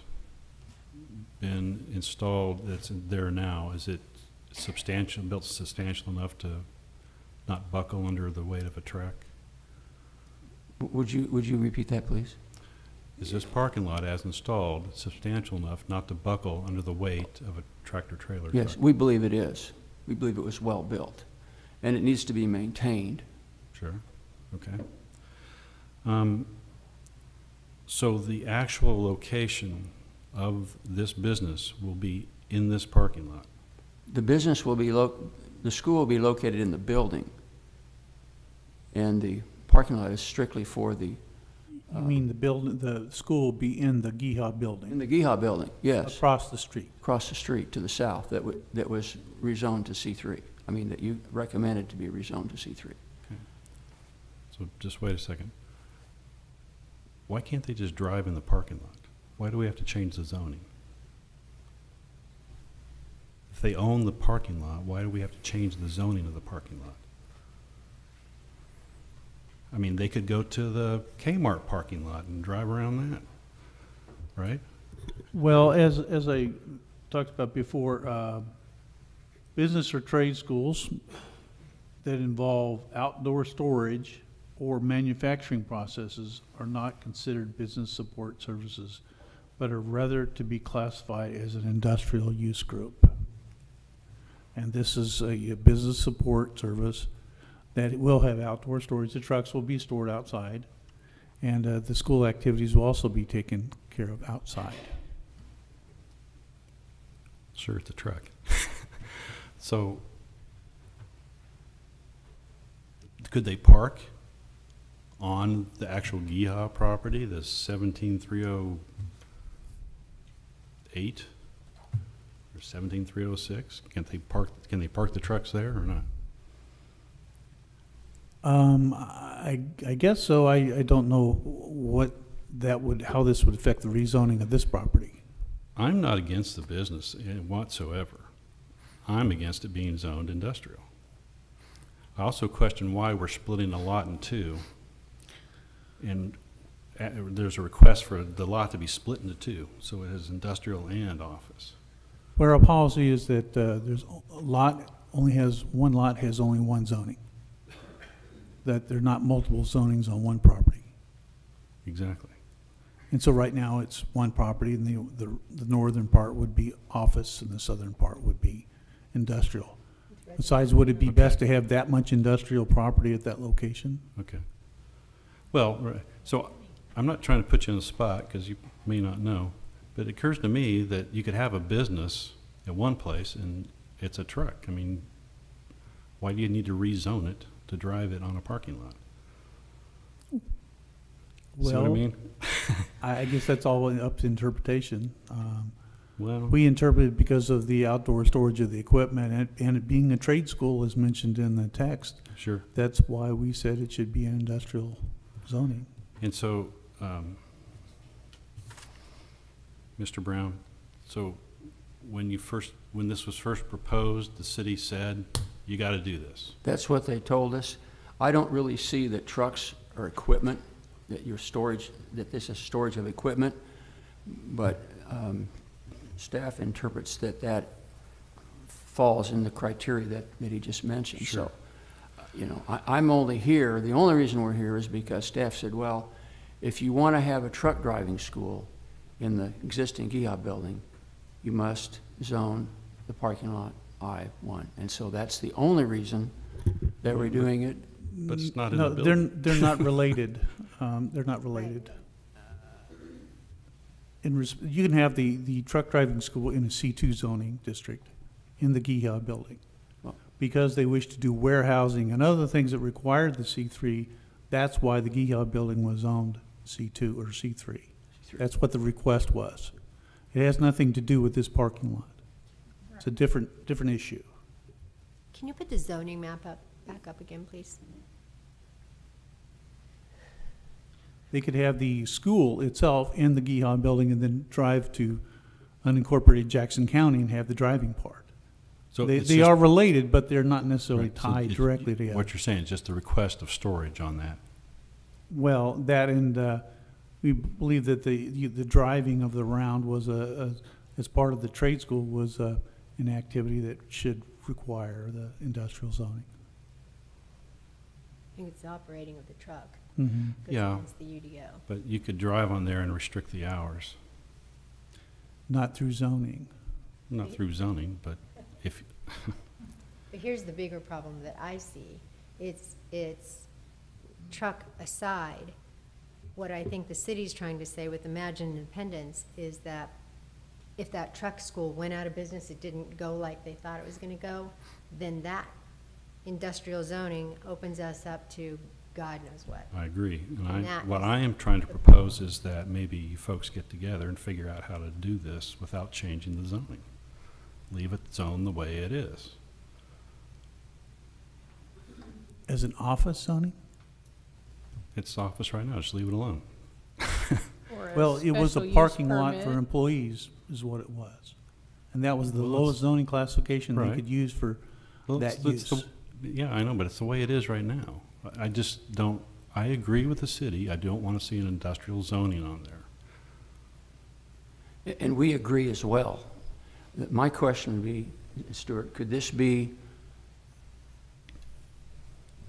been installed that's there now? Is it substantial, built substantial enough to not buckle under the weight of a truck? Would you repeat that, please? Is this parking lot as installed substantial enough not to buckle under the weight of a tractor-trailer truck? Yes, we believe it is. We believe it was well-built, and it needs to be maintained. Sure, okay. So the actual location of this business will be in this parking lot? The business will be, the school will be located in the building, and the parking lot is strictly for the... You mean the school will be in the GEHA building? In the GEHA building, yes. Across the street? Across the street to the south, that was rezoned to C3. I mean, that you recommended to be rezoned to C3. Okay. So just wait a second. Why can't they just drive in the parking lot? Why do we have to change the zoning? If they own the parking lot, why do we have to change the zoning of the parking lot? I mean, they could go to the Kmart parking lot and drive around that, right? Well, as I talked about before, business or trade schools that involve outdoor storage or manufacturing processes are not considered business support services, but are rather to be classified as an industrial use group. And this is a business support service that will have outdoor storage. The trucks will be stored outside, and the school activities will also be taken care of outside. Sure, it's a truck. So, could they park on the actual GEHA property, the 17308 or 17306? Can they park the trucks there or not? I guess so. I don't know how this would affect the rezoning of this property. I'm not against the business whatsoever. I'm against it being zoned industrial. I also question why we're splitting the lot in two. And there's a request for the lot to be split into two, so it has industrial and office. Where our policy is that there's one lot has only one zoning. That there are not multiple zonings on one property. Exactly. And so right now it's one property, and the northern part would be office and the southern part would be industrial. Besides, would it be best to have that much industrial property at that location? Okay. Well, right. So I'm not trying to put you on the spot because you may not know, but it occurs to me that you could have a business at one place and it's a truck. I mean, why do you need to rezone it to drive it on a parking lot? Well, see what I mean? I guess that's all up to interpretation. Well, we interpret it because of the outdoor storage of the equipment, and it being a trade school as mentioned in the text. Sure. That's why we said it should be an industrial zoning. And so, Mr. Brown, so when this was first proposed, the city said, you got to do this. That's what they told us. I don't really see that trucks are equipment, that this is storage of equipment, but staff interprets that falls in the criteria that he just mentioned. Sure. So, you know, I'm only here, the only reason we're here is because staff said, well, if you want to have a truck driving school in the existing GEHA building, you must zone the parking lot I-1. And so that's the only reason that we're doing it. But it's not in the building. They're not related. They're not related. You can have the truck driving school in a C2 zoning district in the GEHA building. Because they wish to do warehousing and other things that required the C3, that's why the GEHA building was zoned C2 or C3. That's what the request was. It has nothing to do with this parking lot. It's a different issue. Can you put the zoning map back up again, please? They could have the school itself in the GEHA building and then drive to unincorporated Jackson County and have the driving part. So they are related, but they're not necessarily tied directly together. What you're saying is just the request of storage on that. Well, that and we believe that the driving of the round was as part of the trade school was an activity that should require the industrial zoning. I think it's the operating of the truck. Mm-hmm. Goes Yeah. against the UDO. But you could drive on there and restrict the hours, Not through zoning. not through zoning, but if, But here's the bigger problem that I see. It's truck aside. What I think the city's trying to say with Imagine Independence is that if that truck school went out of business, it didn't go like they thought it was gonna go, then that industrial zoning opens us up to God knows what. I agree. And And that what is I am trying to propose is that maybe you folks get together and figure out how to do this without changing the zoning. Leave it zoned the way it is. As an office zoning? It's office right now, just leave it alone. Or a Well, it was special a use parking lot for permit. employees is what it was. And that was the Well, lowest zoning classification they Right. could use for Well, that it's use. Yeah, I know, but it's the way it is right now. I just don't, I agree with the city. I don't want to see an industrial zoning on there. And we agree as well. My question would be, Stuart, could this be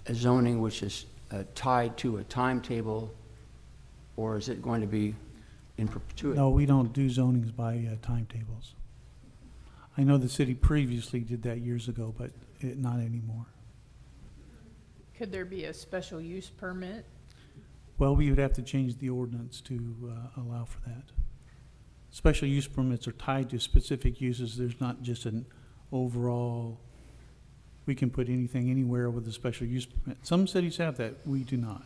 a zoning which is tied to a timetable, or is it going to be in perpetuity? No, we don't do zonings by timetables. I know the city previously did that years ago, but not anymore. Could there be a special use permit? Well, we would have to change the ordinance to allow for that. Special use permits are tied to specific uses. There's not just an overall, we can put anything anywhere with a special use permit. Some cities have that, we do not.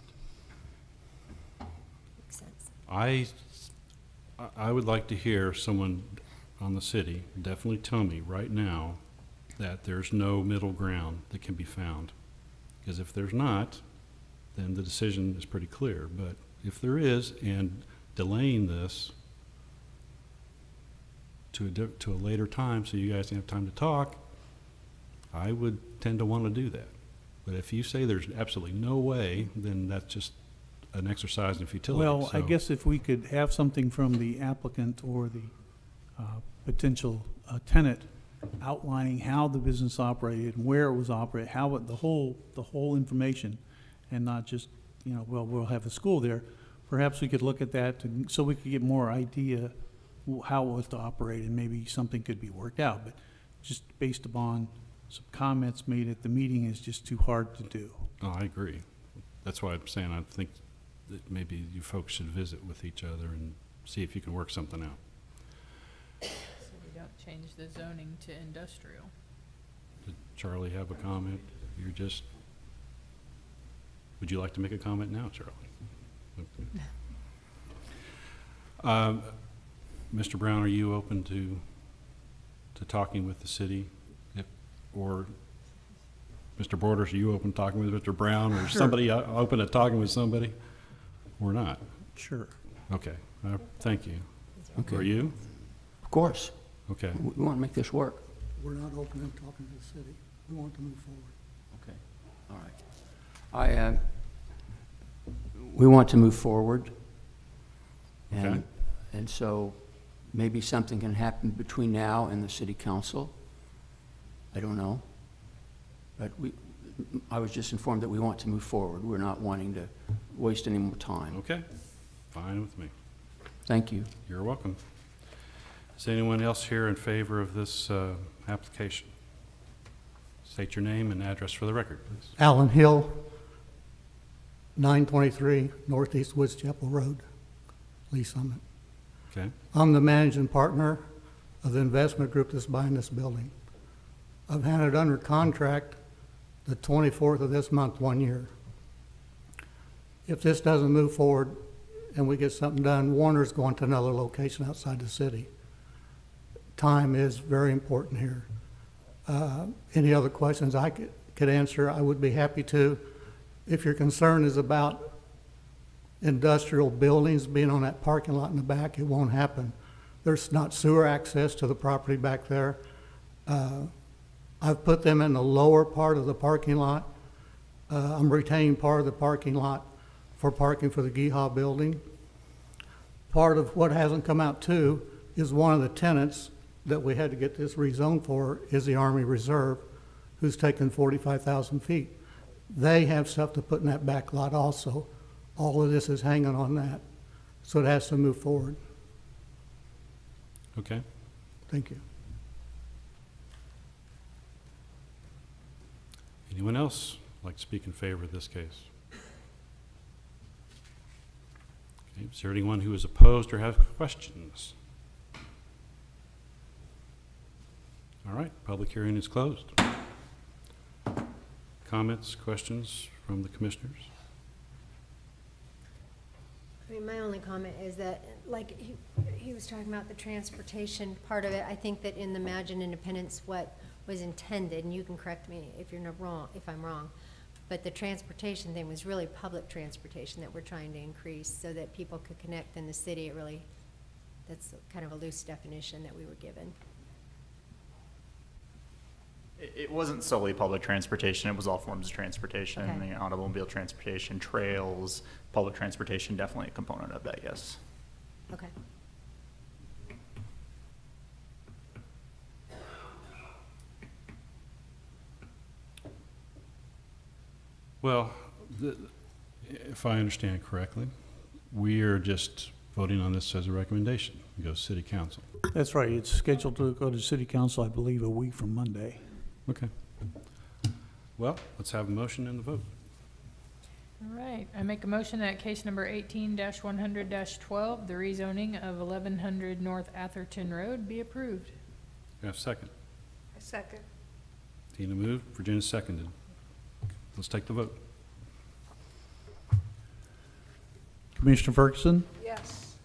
Makes sense. I would like to hear someone on the city definitely tell me right now that there's no middle ground that can be found. Because if there's not, then the decision is pretty clear. But if there is, and delaying this to a later time so you guys can have time to talk, I would tend to want to do that. But if you say there's absolutely no way, then that's just an exercise in futility. Well, I So- guess if we could have something from the applicant or the potential tenant outlining how the business operated, where it was operated, how it, the whole information, and not just, well, we'll have a school there. Perhaps we could look at that so we could get more idea how it was to operate, and maybe something could be worked out. But just based upon some comments made at the meeting is just too hard to do. Oh, I agree. That's why I'm saying I think that maybe you folks should visit with each other and see if you can work something out. So we don't change the zoning to industrial. Did Charlie have a comment? Would you like to make a comment now, Charlie? Okay. Mr. Brown, are you open to talking with the city? Or Mr. Borders, are you open to talking with Mr. Brown, or somebody open to talking with somebody? Or not? Sure. Okay, thank you. Okay. Are you? Of course. Okay. We want to make this work. We're not open and talking to the city. We want to move forward. Okay, all right. We want to move forward. Okay. And so maybe something can happen between now and the city council. I don't know. But I was just informed that we want to move forward. We're not wanting to waste any more time. Okay, fine with me. Thank you. You're welcome. Is anyone else here in favor of this application? State your name and address for the record, please. Alan Hill, 923 Northeast Woods Chapel Road, Lee Summit. Okay. I'm the managing partner of the investment group that's buying this building. I've had it under contract the 24th of this month, 1 year. If this doesn't move forward and we get something done, Warner's going to another location outside the city. Time is very important here. Any other questions I could answer, I would be happy to. If your concern is about industrial buildings being on that parking lot in the back, it won't happen. There's not sewer access to the property back there. I've put them in the lower part of the parking lot. I'm retaining part of the parking lot for parking for the GEHA building. part of what hasn't come out too is one of the tenants that we had to get this rezoned for is the Army Reserve, who's taken 45,000 feet. They have stuff to put in that back lot also. All of this is hanging on that, so it has to move forward. Okay. Thank you. Anyone else like to speak in favor of this case? Okay. Is there anyone who is opposed or has questions? All right, public hearing is closed. Comments, questions from the commissioners? I mean, my only comment is that, like, he was talking about the transportation part of it. I think that in the Imagine Independence, what was intended, and you can correct me if you're not wrong, if I'm wrong, but the transportation thing was really public transportation that we're trying to increase so that people could connect in the city. It really, that's kind of a loose definition that we were given. It wasn't solely public transportation, it was all forms of transportation, Okay. the automobile transportation, trails, public transportation, definitely a component of that, yes. Okay. Well, if I understand correctly, we are just voting on this as a recommendation. It goes to city council. That's right. It's scheduled to go to city council, I believe, a week from Monday. Okay. Well, let's have a motion and the vote. All right, I make a motion that case number 18-100-12, the rezoning of 1100 North Atherton Road, be approved. We have a second. I second. Tina moved, Virginia seconded. Let's take the vote. Commissioner Ferguson, Yes.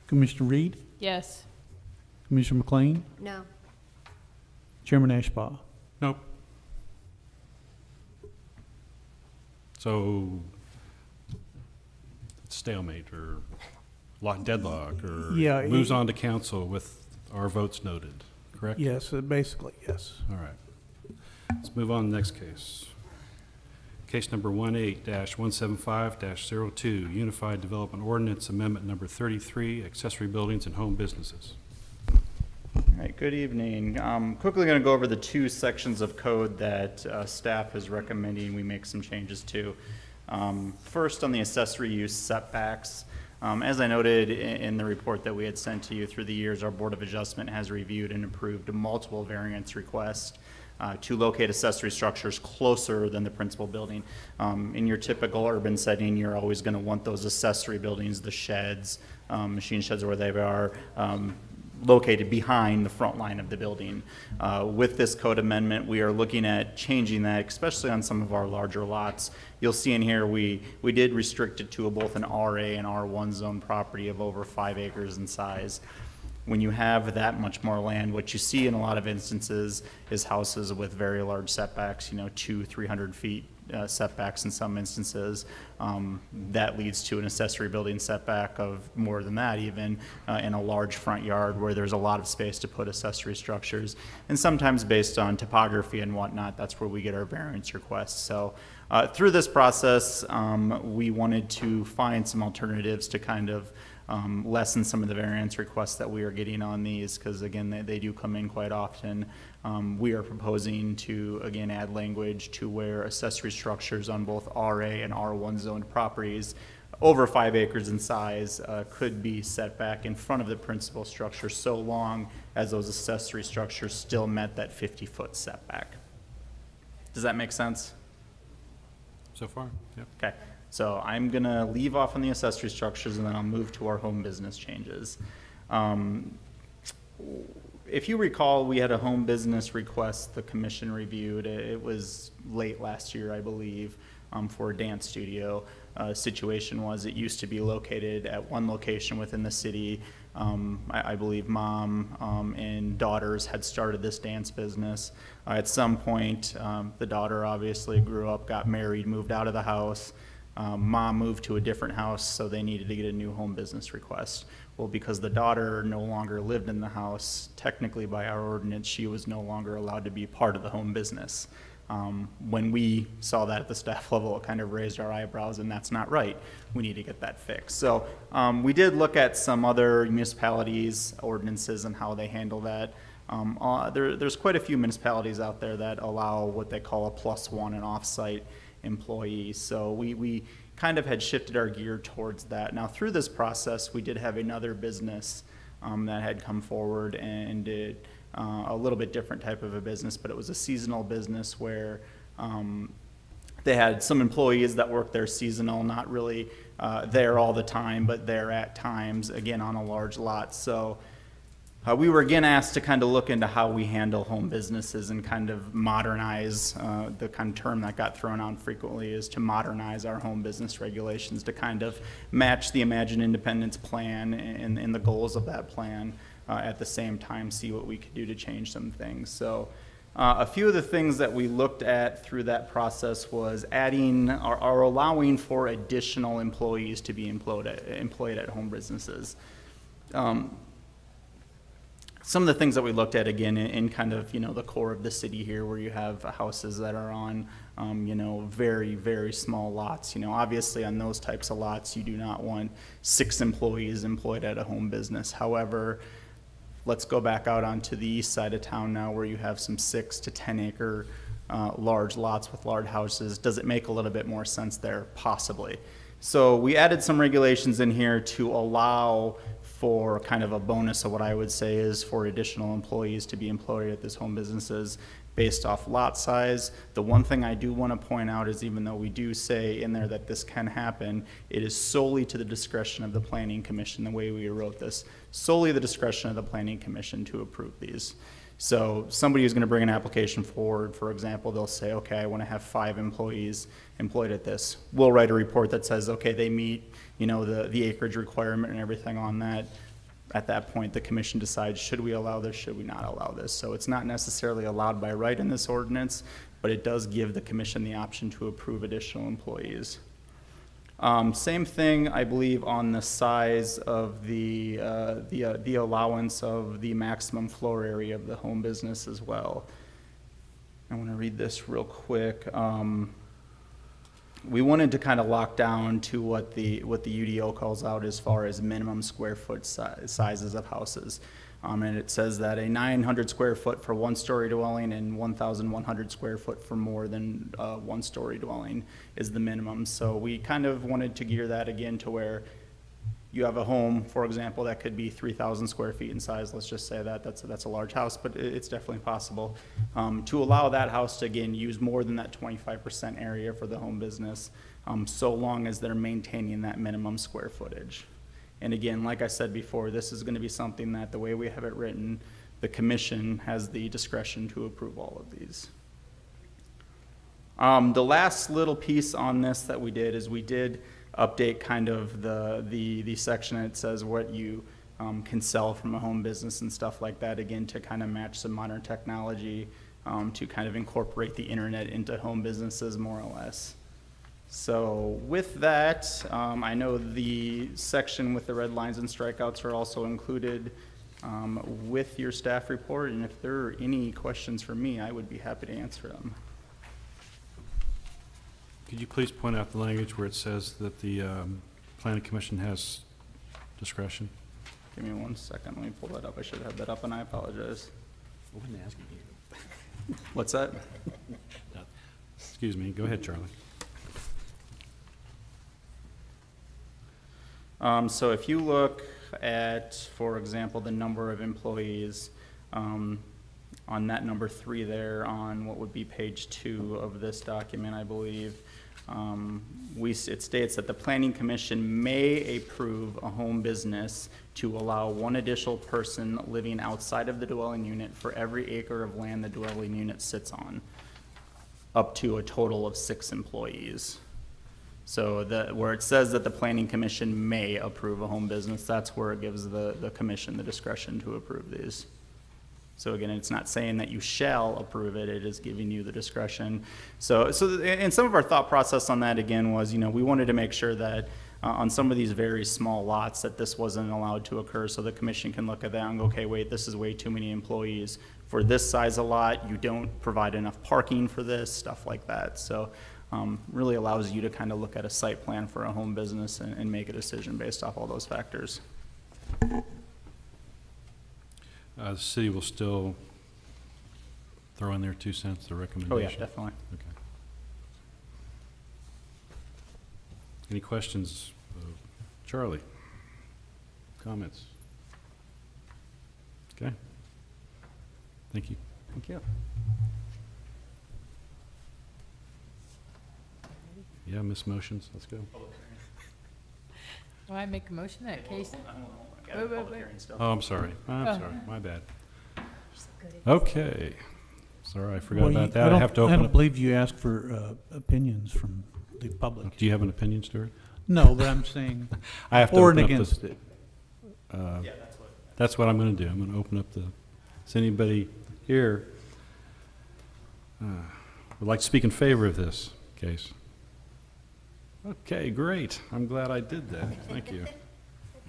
Commissioner Reed, Yes. Commissioner McLean, No. Chairman Ashbaugh. Nope. So, stalemate or deadlock or Yeah, moves on to council with our votes noted, correct? Yes, basically, yes. All right. Let's move on to the next case. Case number 18-175-02, Unified Development Ordinance Amendment Number 33, Accessory Buildings and Home Businesses. All right, good evening. Quickly going to go over the two sections of code that staff is recommending we make some changes to. First, on the accessory use setbacks. As I noted in the report that we had sent to you through the years, our Board of Adjustment has reviewed and approved multiple variance requests to locate accessory structures closer than the principal building. In your typical urban setting, you're always going to want those accessory buildings, the sheds, machine sheds where they are, located behind the front line of the building. With this code amendment, we are looking at changing that, especially on some of our larger lots. You'll see in here we did restrict it to both an RA and R1 zone property of over 5 acres in size. When you have that much more land, what you see in a lot of instances is houses with very large setbacks, 200-300 feet setbacks in some instances. That leads to an accessory building setback of more than that even, in a large front yard where there's a lot of space to put accessory structures. And sometimes based on topography and whatnot, that's where we get our variance requests. So through this process, we wanted to find some alternatives to kind of lessen some of the variance requests that we are getting on these, because again, they do come in quite often. We are proposing to, again, add language to where accessory structures on both RA and R1 zoned properties over 5 acres in size could be set back in front of the principal structure so long as those accessory structures still met that 50-foot setback. Does that make sense? So far, yep. Okay. So I'm going to leave off on the accessory structures and then I'll move to our home business changes. If you recall, we had a home business request the commission reviewed. It was late last year, I believe, for a dance studio. Situation was it used to be located at one location within the city. I believe mom and daughters had started this dance business. At some point, the daughter obviously grew up, got married, moved out of the house. Mom moved to a different house, so they needed to get a new home business request. Well, because the daughter no longer lived in the house, technically by our ordinance, she was no longer allowed to be part of the home business. When we saw that at the staff level, it kind of raised our eyebrows, and that's not right. We need to get that fixed. So we did look at some other municipalities' ordinances and how they handle that. There's quite a few municipalities out there that allow what they call a +1, an off-site employee. So we kind of had shifted our gear towards that. Now through this process, we did have another business that had come forward and did a little bit different type of a business, but it was a seasonal business where they had some employees that worked there seasonal, not really there all the time, but there at times, again, on a large lot. So we were again asked to kind of look into how we handle home businesses and kind of modernize, the kind of term that got thrown out frequently is to modernize our home business regulations to kind of match the Imagine Independence plan and the goals of that plan. At the same time, see what we could do to change some things. So a few of the things that we looked at through that process was adding or allowing for additional employees to be employed at home businesses. Some of the things that we looked at, again, in kind of, the core of the city here, where you have houses that are on, very, very small lots. Obviously on those types of lots, you do not want 6 employees employed at a home business. However, let's go back out onto the east side of town now, where you have some 6 to 10 acre large lots with large houses. Does it make a little bit more sense there? Possibly. So we added some regulations in here to allow for kind of a bonus of what I would say is for additional employees to be employed at this home businesses based off lot size. The one thing I do want to point out is, even though we do say in there that this can happen, it is solely to the discretion of the Planning Commission, the way we wrote this, solely the discretion of the Planning Commission to approve these. So somebody who's going to bring an application forward, for example, they'll say, okay, I want to have 5 employees employed at this. We'll write a report that says, okay, they meet, the acreage requirement and everything on that. At that point, the commission decides, should we allow this, should we not allow this? So it's not necessarily allowed by right in this ordinance, but it does give the commission the option to approve additional employees. Same thing, I believe, on the size of the allowance of the maximum floor area of the home business as well. I want to read this real quick. We wanted to kind of lock down to what the UDO calls out as far as minimum square foot sizes of houses. And it says that a 900 square foot for 1-story dwelling and 1,100 square foot for more than 1-story dwelling is the minimum. So we kind of wanted to gear that again to where you have a home, for example, that could be 3,000 square feet in size. Let's just say that's a large house, but it's definitely possible. To allow that house to, again, use more than that 25% area for the home business, so long as they're maintaining that minimum square footage. And again, like I said before, this is going to be something that, the way we have it written, the commission has the discretion to approve all of these. The last little piece on this that we did is we did update kind of the section that says what you can sell from a home business and stuff like that, again, to kind of match some modern technology, to kind of incorporate the internet into home businesses more or less. So with that, I know the section with the red lines and strikeouts are also included with your staff report, and if there are any questions for me, I would be happy to answer them. Could you please point out the language where it says that the Planning Commission has discretion? Give me 1 second, let me pull that up. I should have that up, and I apologize. I wasn't asking you. What's that? Excuse me, go ahead, Charlie. So if you look at, for example, the number of employees, on that number 3 there on what would be page 2 of this document, I believe, it states that the Planning Commission may approve a home business to allow 1 additional person living outside of the dwelling unit for every acre of land the dwelling unit sits on, up to a total of 6 employees. So where it says that the Planning Commission may approve a home business, that's where it gives the commission the discretion to approve these. So again, it's not saying that you shall approve it, it is giving you the discretion. And some of our thought process on that again was, we wanted to make sure that on some of these very small lots that this wasn't allowed to occur, so the commission can look at that and go, okay, wait, this is way too many employees. For this size of lot, you don't provide enough parking for this, stuff like that. So really allows you to kind of look at a site plan for a home business and make a decision based off all those factors. The city will still throw in their 2 cents, the recommendation? Oh, yeah, definitely. Okay. Any questions? Charlie? Comments? Okay. Thank you. Thank you. Yeah, miss motions, let's go. Do I make a motion that case? Wait. Oh, I'm sorry, my bad. Okay, sorry, I forgot about that. I have to I open don't up. believe you asked for opinions from the public. Do you have an opinion, Stuart? No, but I'm saying I have to for and open up against this- it. That's what I'm gonna do. I'm gonna open up is anybody here would like to speak in favor of this case? Okay, great. I'm glad I did that. Thank you.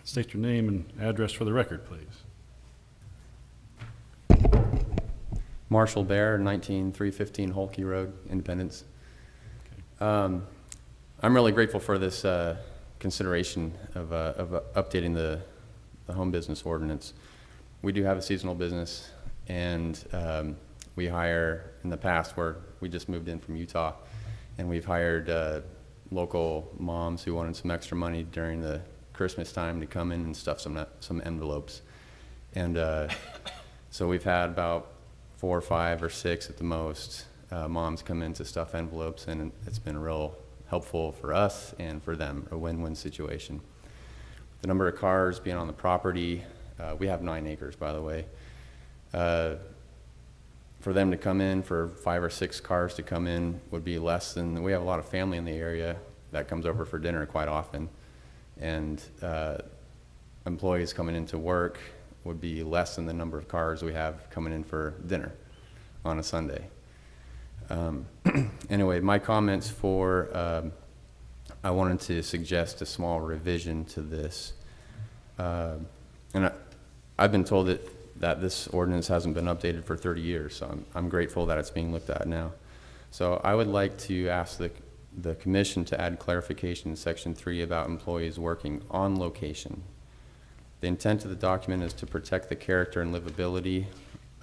State your name and address for the record, please. Marshall Bear, 19315 Holkey Road, Independence. I'm really grateful for this consideration of updating the home business ordinance. We do have a seasonal business, and we hire in the past, where we just moved in from Utah, and we've hired local moms who wanted some extra money during the Christmas time to come in and stuff some envelopes. And so we've had about 4 or 5 or 6 at the most moms come in to stuff envelopes, and it's been real helpful for us and for them, a win-win situation. The number of cars being on the property, we have 9 acres, by the way. For them to come in, for 5 or 6 cars to come in would be less than, we have a lot of family in the area that comes over for dinner quite often. And employees coming into work would be less than the number of cars we have coming in for dinner on a Sunday. Anyway, my comments for, I wanted to suggest a small revision to this. And I've been told that this ordinance hasn't been updated for 30 years, so I'm grateful that it's being looked at now. So I would like to ask the commission to add clarification in section 3 about employees working on location. The intent of the document is to protect the character and livability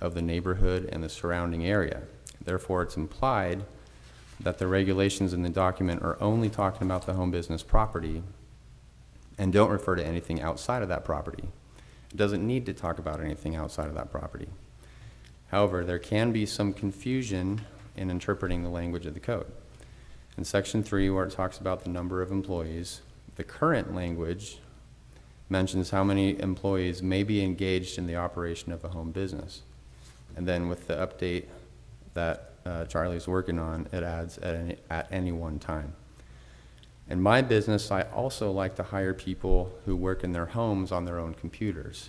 of the neighborhood and the surrounding area. Therefore, it's implied that the regulations in the document are only talking about the home business property and don't refer to anything outside of that property. It doesn't need to talk about anything outside of that property. However, there can be some confusion in interpreting the language of the code. In section 3, where it talks about the number of employees, the current language mentions how many employees may be engaged in the operation of a home business. And then with the update that Charlie's working on, it adds at any one time. In my business, I also like to hire people who work in their homes on their own computers.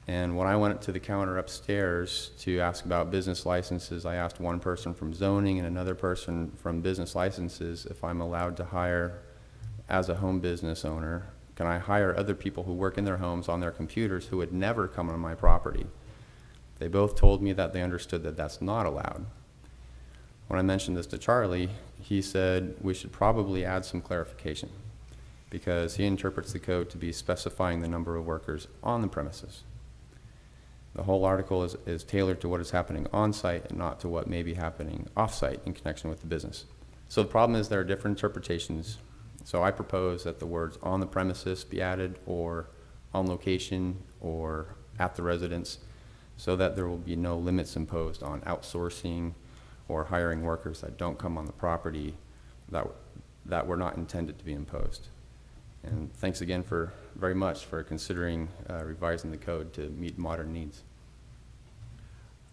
And when I went to the counter upstairs to ask about business licenses, I asked one person from zoning and another person from business licenses if I'm allowed to hire, as a home business owner, can I hire other people who work in their homes on their computers who would never come on my property? They both told me that they understood that that's not allowed. When I mentioned this to Charlie, he said we should probably add some clarification because he interprets the code to be specifying the number of workers on the premises. The whole article is tailored to what is happening on-site and not to what may be happening off-site in connection with the business. So the problem is there are different interpretations. So I propose that the words on the premises be added, or on location, or at the residence, so that there will be no limits imposed on outsourcing or hiring workers that don't come on the property that were not intended to be imposed. And thanks again very much for considering revising the code to meet modern needs.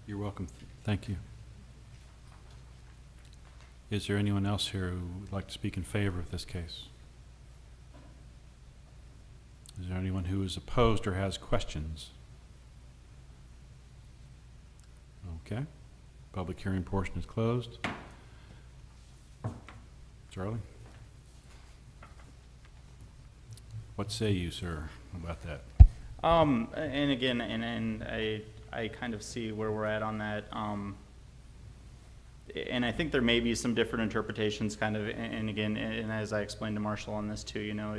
You're welcome. Thank you. Is there anyone else here who would like to speak in favor of this case? Is there anyone who is opposed or has questions? Okay. Public hearing portion is closed. Charlie? What say you, sir, about that? And again, and I kind of see where we're at on that. And I think there may be some different interpretations kind of, and again, and as I explained to Marshall on this too, you know,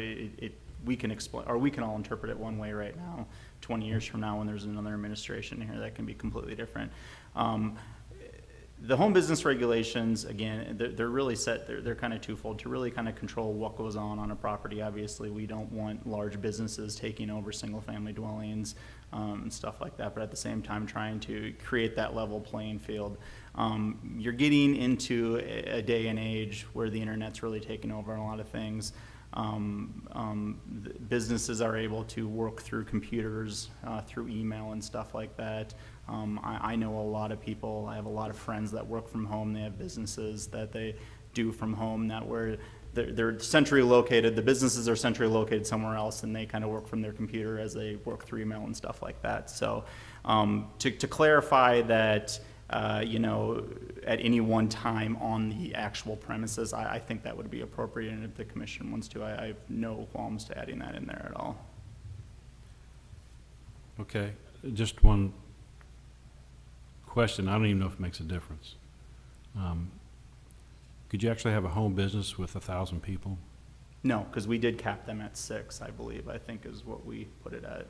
we can explain, or we can all interpret it one way right now. 20 years from now when there's another administration here, that can be completely different. The home business regulations, again, they're really set, they're kind of twofold to really kind of control what goes on a property. Obviously, we don't want large businesses taking over single family dwellings and stuff like that, but at the same time trying to create that level playing field. You're getting into a day and age where the internet's really taken over a lot of things. Businesses are able to work through computers, through email and stuff like that. I know a lot of people, I have a lot of friends that work from home. They have businesses that they do from home that where they're centrally located. The businesses are centrally located somewhere else, and they kind of work from their computer as they work through email and stuff like that. So to clarify that, you know, at any one time on the actual premises, I think that would be appropriate, and if the commission wants to, I have no qualms to adding that in there at all. Okay, just one question. I don't even know if it makes a difference. Could you actually have a home business with 1,000 people? No, because we did cap them at 6, I believe, I think is what we put it at.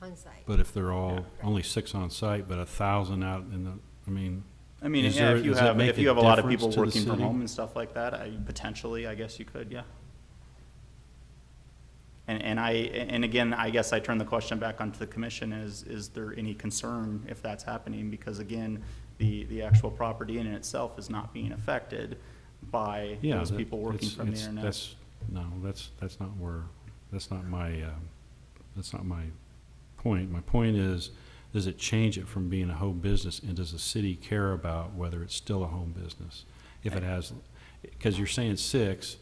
On site. But if they're all, only 6 on site, but 1,000 out in the, I mean, yeah, if you have a lot of people working from city? home and stuff like that, potentially, I guess you could, yeah. And again, I guess I turn the question back onto the commission: is there any concern if that's happening? Because again, the actual property in itself is not being affected by those people working from the internet. That's not my point. My point is, does it change it from being a home business, and does the city care about whether it's still a home business? If it has, because you're saying 6,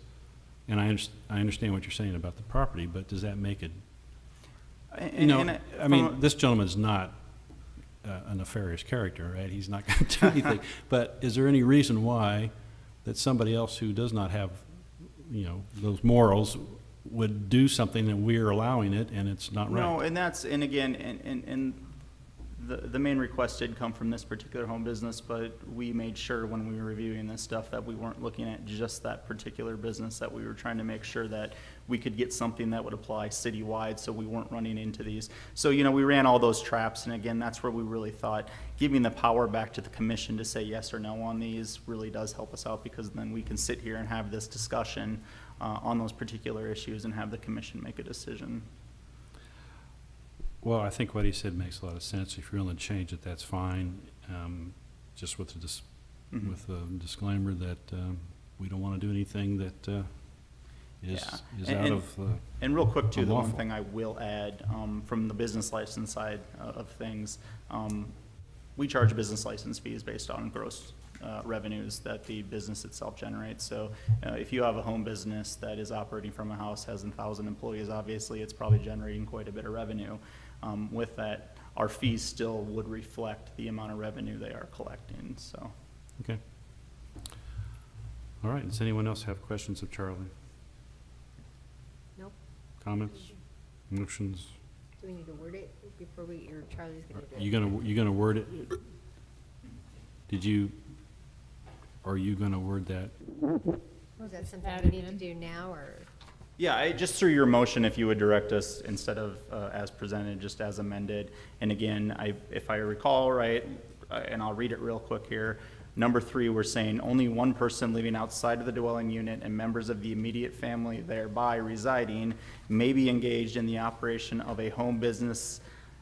and I understand what you're saying about the property, but does that make it, I mean, this gentleman's not a nefarious character, right? He's not going to do anything. But is there any reason why that somebody else who does not have, you know, those morals would do something and we're allowing it and it's not right? No, and again, the main request did come from this particular home business, but we made sure when we were reviewing this stuff that we weren't looking at just that particular business, that we were trying to make sure that we could get something that would apply citywide, so we weren't running into these. So, you know, we ran all those traps, and again, that's where we really thought giving the power back to the commission to say yes or no on these really does help us out, because then we can sit here and have this discussion on those particular issues and have the commission make a decision. Well, I think what he said makes a lot of sense. If you're willing to change it, that's fine. Just with the disclaimer that we don't want to do anything that is out of and real quick too, unlawful. the one thing I will add from the business license side of things, we charge business license fees based on gross revenues that the business itself generates. So if you have a home business that is operating from a house, has 1,000 employees, obviously it's probably generating quite a bit of revenue. With that, our fees still would reflect the amount of revenue they are collecting. So, okay. All right. Does anyone else have questions of Charlie? Nope. Comments? Motions? Do we need to word it before or Charlie's gonna do it? You gonna word it? Are you gonna word that? Is that something we need to do now, or? yeah, just through your motion, if you would direct us instead of as presented, just as amended. And again, if I recall right, and I'll read it real quick here. Number 3, we're saying only one person living outside of the dwelling unit and members of the immediate family thereby residing may be engaged in the operation of a home business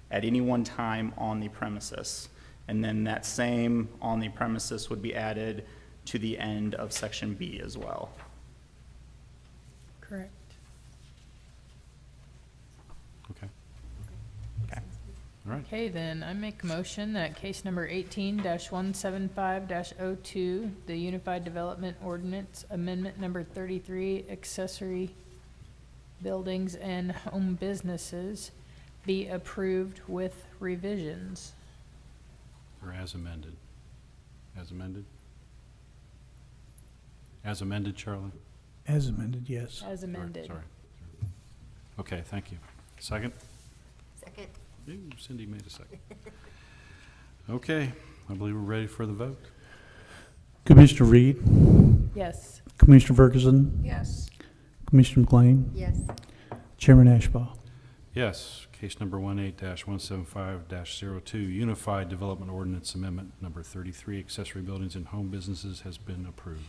at any one time on the premises. And then that same on the premises would be added to the end of section B as well. Correct. Okay. All right. Okay, then I make a motion that case number 18-175-02, the Unified Development Ordinance Amendment number 33, accessory buildings and home businesses, be approved with revisions. or as amended? As amended? As amended, Charlie? As amended, yes. As Sorry, amended. Sorry. Okay, thank you. Second? Second. Ooh, Cindy made a second. Okay, I believe we're ready for the vote. Commissioner Reed, Yes. Commissioner Ferguson, Yes. Commissioner McLean, Yes. Chairman Ashbaugh. Yes, case number 18-175-02, Unified Development Ordinance Amendment number 33, accessory buildings and home businesses has been approved.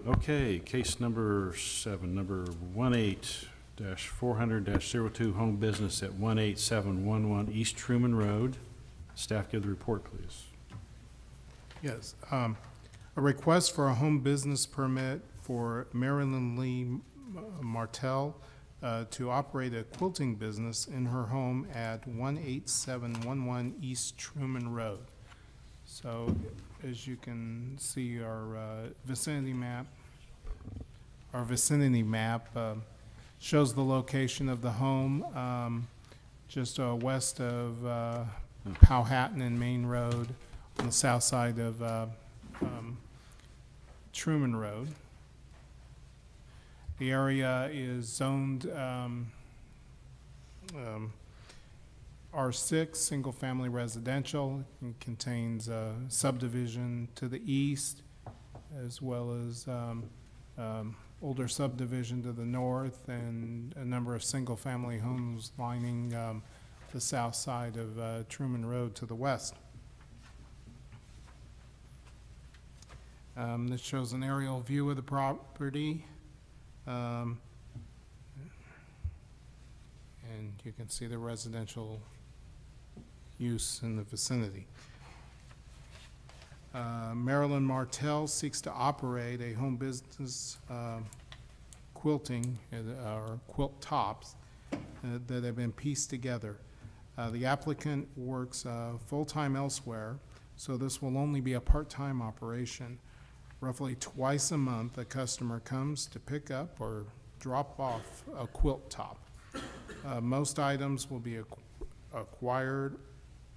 Okay, case number 7, number 18-400-02, home business at 18711 East Truman Road. Staff, give the report, please. Yes. A request for a home business permit for Marilyn Lee Martell to operate a quilting business in her home at 18711 East Truman Road. So, as you can see, our vicinity map shows the location of the home just west of Powhatan and Main Road on the south side of Truman Road. The area is zoned R6, single-family residential. It contains a subdivision to the east, as well as older subdivision to the north, and a number of single-family homes lining the south side of Truman Road to the west. This shows an aerial view of the property. And you can see the residential use in the vicinity. Marilyn Martell seeks to operate a home business quilting or quilt tops that have been pieced together. The applicant works full-time elsewhere, so this will only be a part-time operation. Roughly twice a month, a customer comes to pick up or drop off a quilt top. Most items will be acquired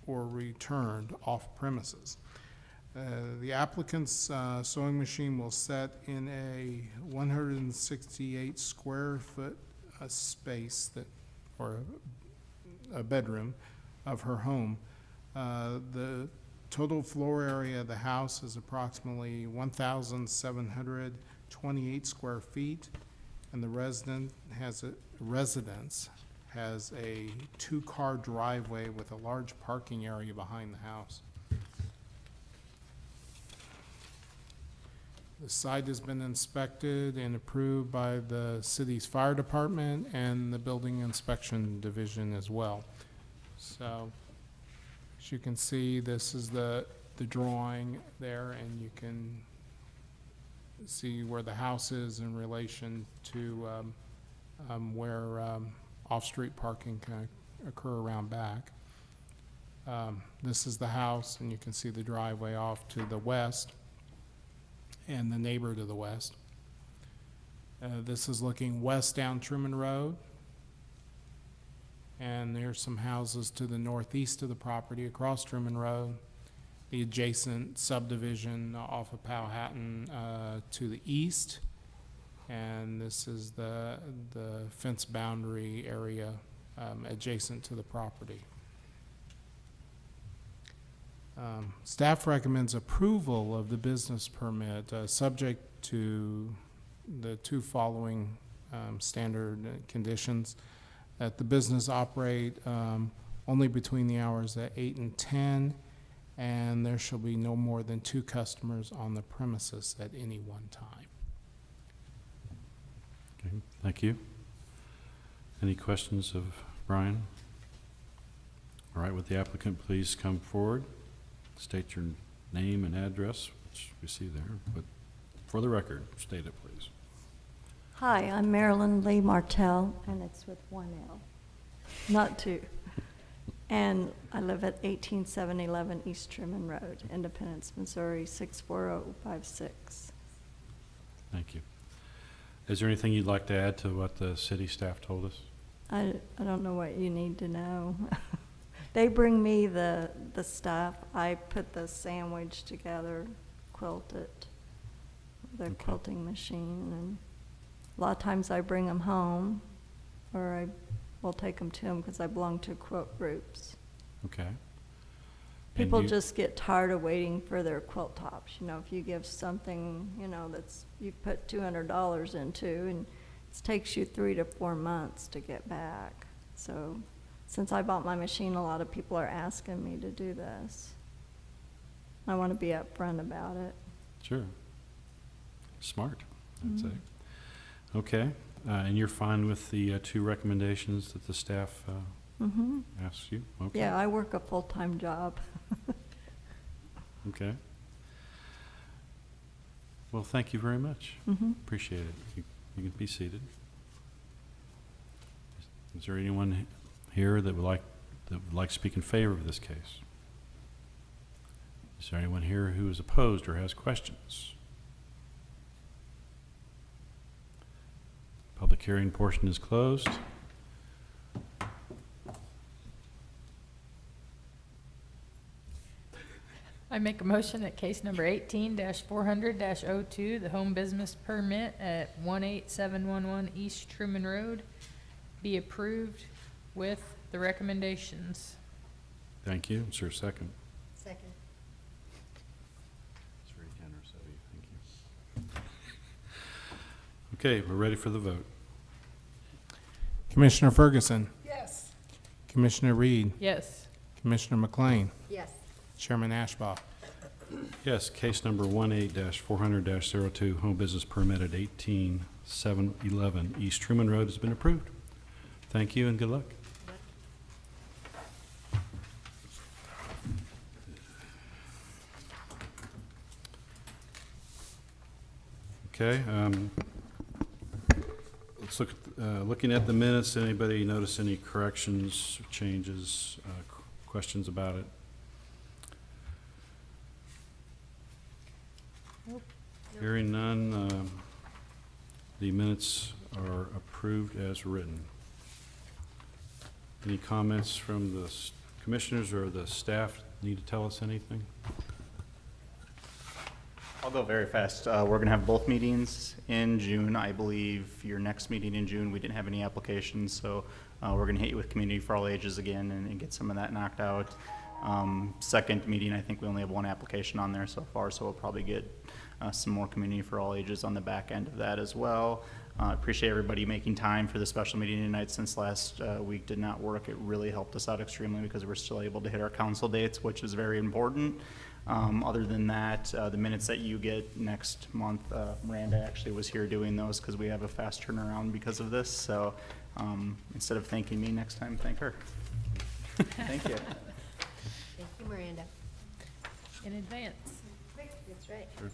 or returned off premises. The applicant's sewing machine will set in a 168 square foot space or a bedroom of her home. The total floor area of the house is approximately 1,728 square feet, and the residence has a two-car driveway with a large parking area behind the house. The site has been inspected and approved by the city's fire department and the building inspection division as well. So, as you can see, this is the drawing there, and you can see where the house is in relation to where off-street parking can occur around back. This is the house, and you can see the driveway off to the west and the neighbor to the west. This is looking west down Truman Road. And there's some houses to the northeast of the property across Truman Road. The adjacent subdivision off of Powhatan to the east. And this is the fence boundary area adjacent to the property. Staff recommends approval of the business permit subject to the two following standard conditions. That the business operate only between the hours of 8 and 10, and there shall be no more than 2 customers on the premises at any one time. Okay, thank you. Any questions of Brian? All right, would the applicant please come forward, state your name and address, which we see there, but for the record, state it, please. Hi, I'm Marilyn Lee Martell, and it's with 1 L, not 2. And I live at 18711 East Truman Road, Independence, Missouri, 64056. Thank you. Is there anything you'd like to add to what the city staff told us? I don't know what you need to know. They bring me the stuff. I put the sandwich together, quilt it, the quilting machine, and a lot of times I bring them home, or I will take them to them because I belong to quilt groups. Okay. People just get tired of waiting for their quilt tops. You know, if you give something, you know, that's, you put $200 into, and it takes you 3 to 4 months to get back. So since I bought my machine, a lot of people are asking me to do this. I want to be upfront about it. Sure. Smart, I'd say. Okay, and you're fine with the 2 recommendations that the staff asks you? Okay. Yeah, I work a full-time job. Okay. Well, thank you very much. Appreciate it. You can be seated. Is there anyone here that would like to speak in favor of this case? Is there anyone here who is opposed or has questions? Public hearing portion is closed. I make a motion that case number 18-400-02, the home business permit at 18711 East Truman Road, be approved with the recommendations. Thank you. Is there a second? Second. It's very generous of you. Thank you. Okay, we're ready for the vote. Commissioner Ferguson, Yes. Commissioner Reed, Yes. Commissioner McLean, Yes. Chairman Ashbaugh. Yes, case number 18-400-02, home business permit at 18711 East Truman Road has been approved. Thank you and good luck. Okay, let's look, looking at the minutes. Anybody notice any corrections, changes, questions about it? Nope. Hearing none, the minutes are approved as written. Any comments from the commissioners or the staff need to tell us anything? I'll go very fast. We're going to have both meetings in June. I believe your next meeting in June, we didn't have any applications, so we're going to hit you with Community for All Ages again and get some of that knocked out. Second meeting, I think we only have 1 application on there so far, so we'll probably get some more Community for All Ages on the back end of that as well. Appreciate everybody making time for the special meeting tonight since last week did not work. It really helped us out extremely because we're still able to hit our council dates, which is very important. Other than that, the minutes that you get next month, Miranda actually was here doing those because we have a fast turnaround because of this. So instead of thanking me next time, thank her. Thank you. Thank you, Miranda. In advance. That's right. Sure.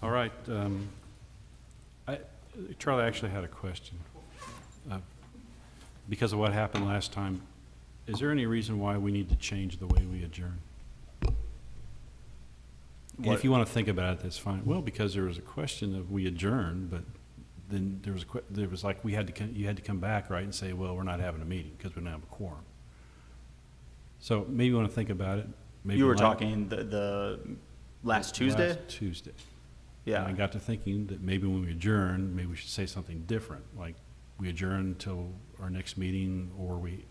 All right. Charlie actually had a question. Because of what happened last time, is there any reason why we need to change the way we adjourn? And if you want to think about it, that's fine. Well, because there was a question of we adjourned, but then there was like you had to come back, right, and say, well, we're not having a meeting because we don't have a quorum. So maybe you want to think about it. Maybe You were talking the last Tuesday? Last Tuesday. Yeah. And I got to thinking that maybe when we adjourn, maybe we should say something different, like we adjourn until our next meeting, or we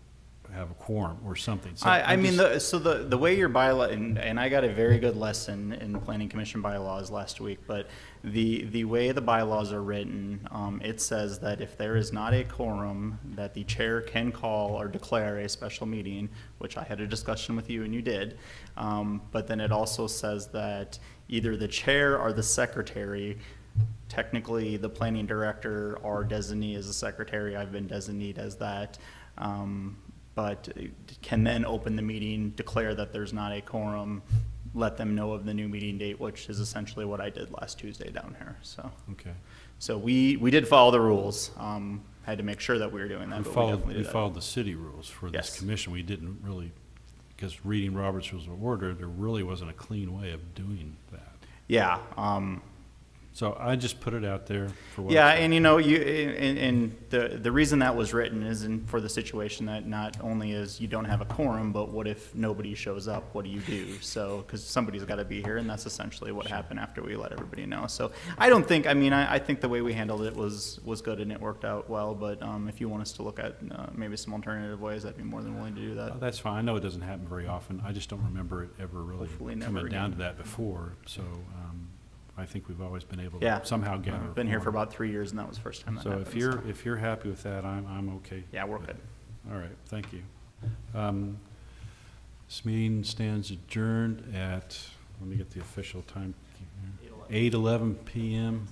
have a quorum or something. So I mean, the way your bylaw, and I got a very good lesson in planning commission bylaws last week, but the way the bylaws are written, it says that if there is not a quorum, that the chair can call or declare a special meeting, which I had a discussion with you and you did. But then it also says that either the chair or the secretary, technically the planning director or designee as a secretary, I've been designated as that, but can then open the meeting, declare that there's not a quorum, let them know of the new meeting date, which is essentially what I did last Tuesday down here. So, okay. So we did follow the rules. Had to make sure that we were doing that. We but followed the city rules for this commission. We didn't really, because reading Robert's Rules of Order, there really wasn't a clean way of doing that. Yeah. So I just put it out there for what. Yeah, it's and you know, and the reason that was written is for the situation that not only is you don't have a quorum, but what if nobody shows up? What do you do? So, because somebody's got to be here, and that's essentially what happened after we let everybody know. So, I don't think, I mean, I think the way we handled it was good and it worked out well. But if you want us to look at maybe some alternative ways, I'd be more than willing to do that. That's fine. I know it doesn't happen very often. I just don't remember it ever really Hopefully never coming down again. to that before. So I think we've always been able Yeah. to somehow gather. I've been here for quorum. about 3 years, and that was the first time that So happened. if you're happy with that, I'm okay. Yeah, we're good. All right, thank you. This meeting stands adjourned at, let me get the official time, 8:11 p.m.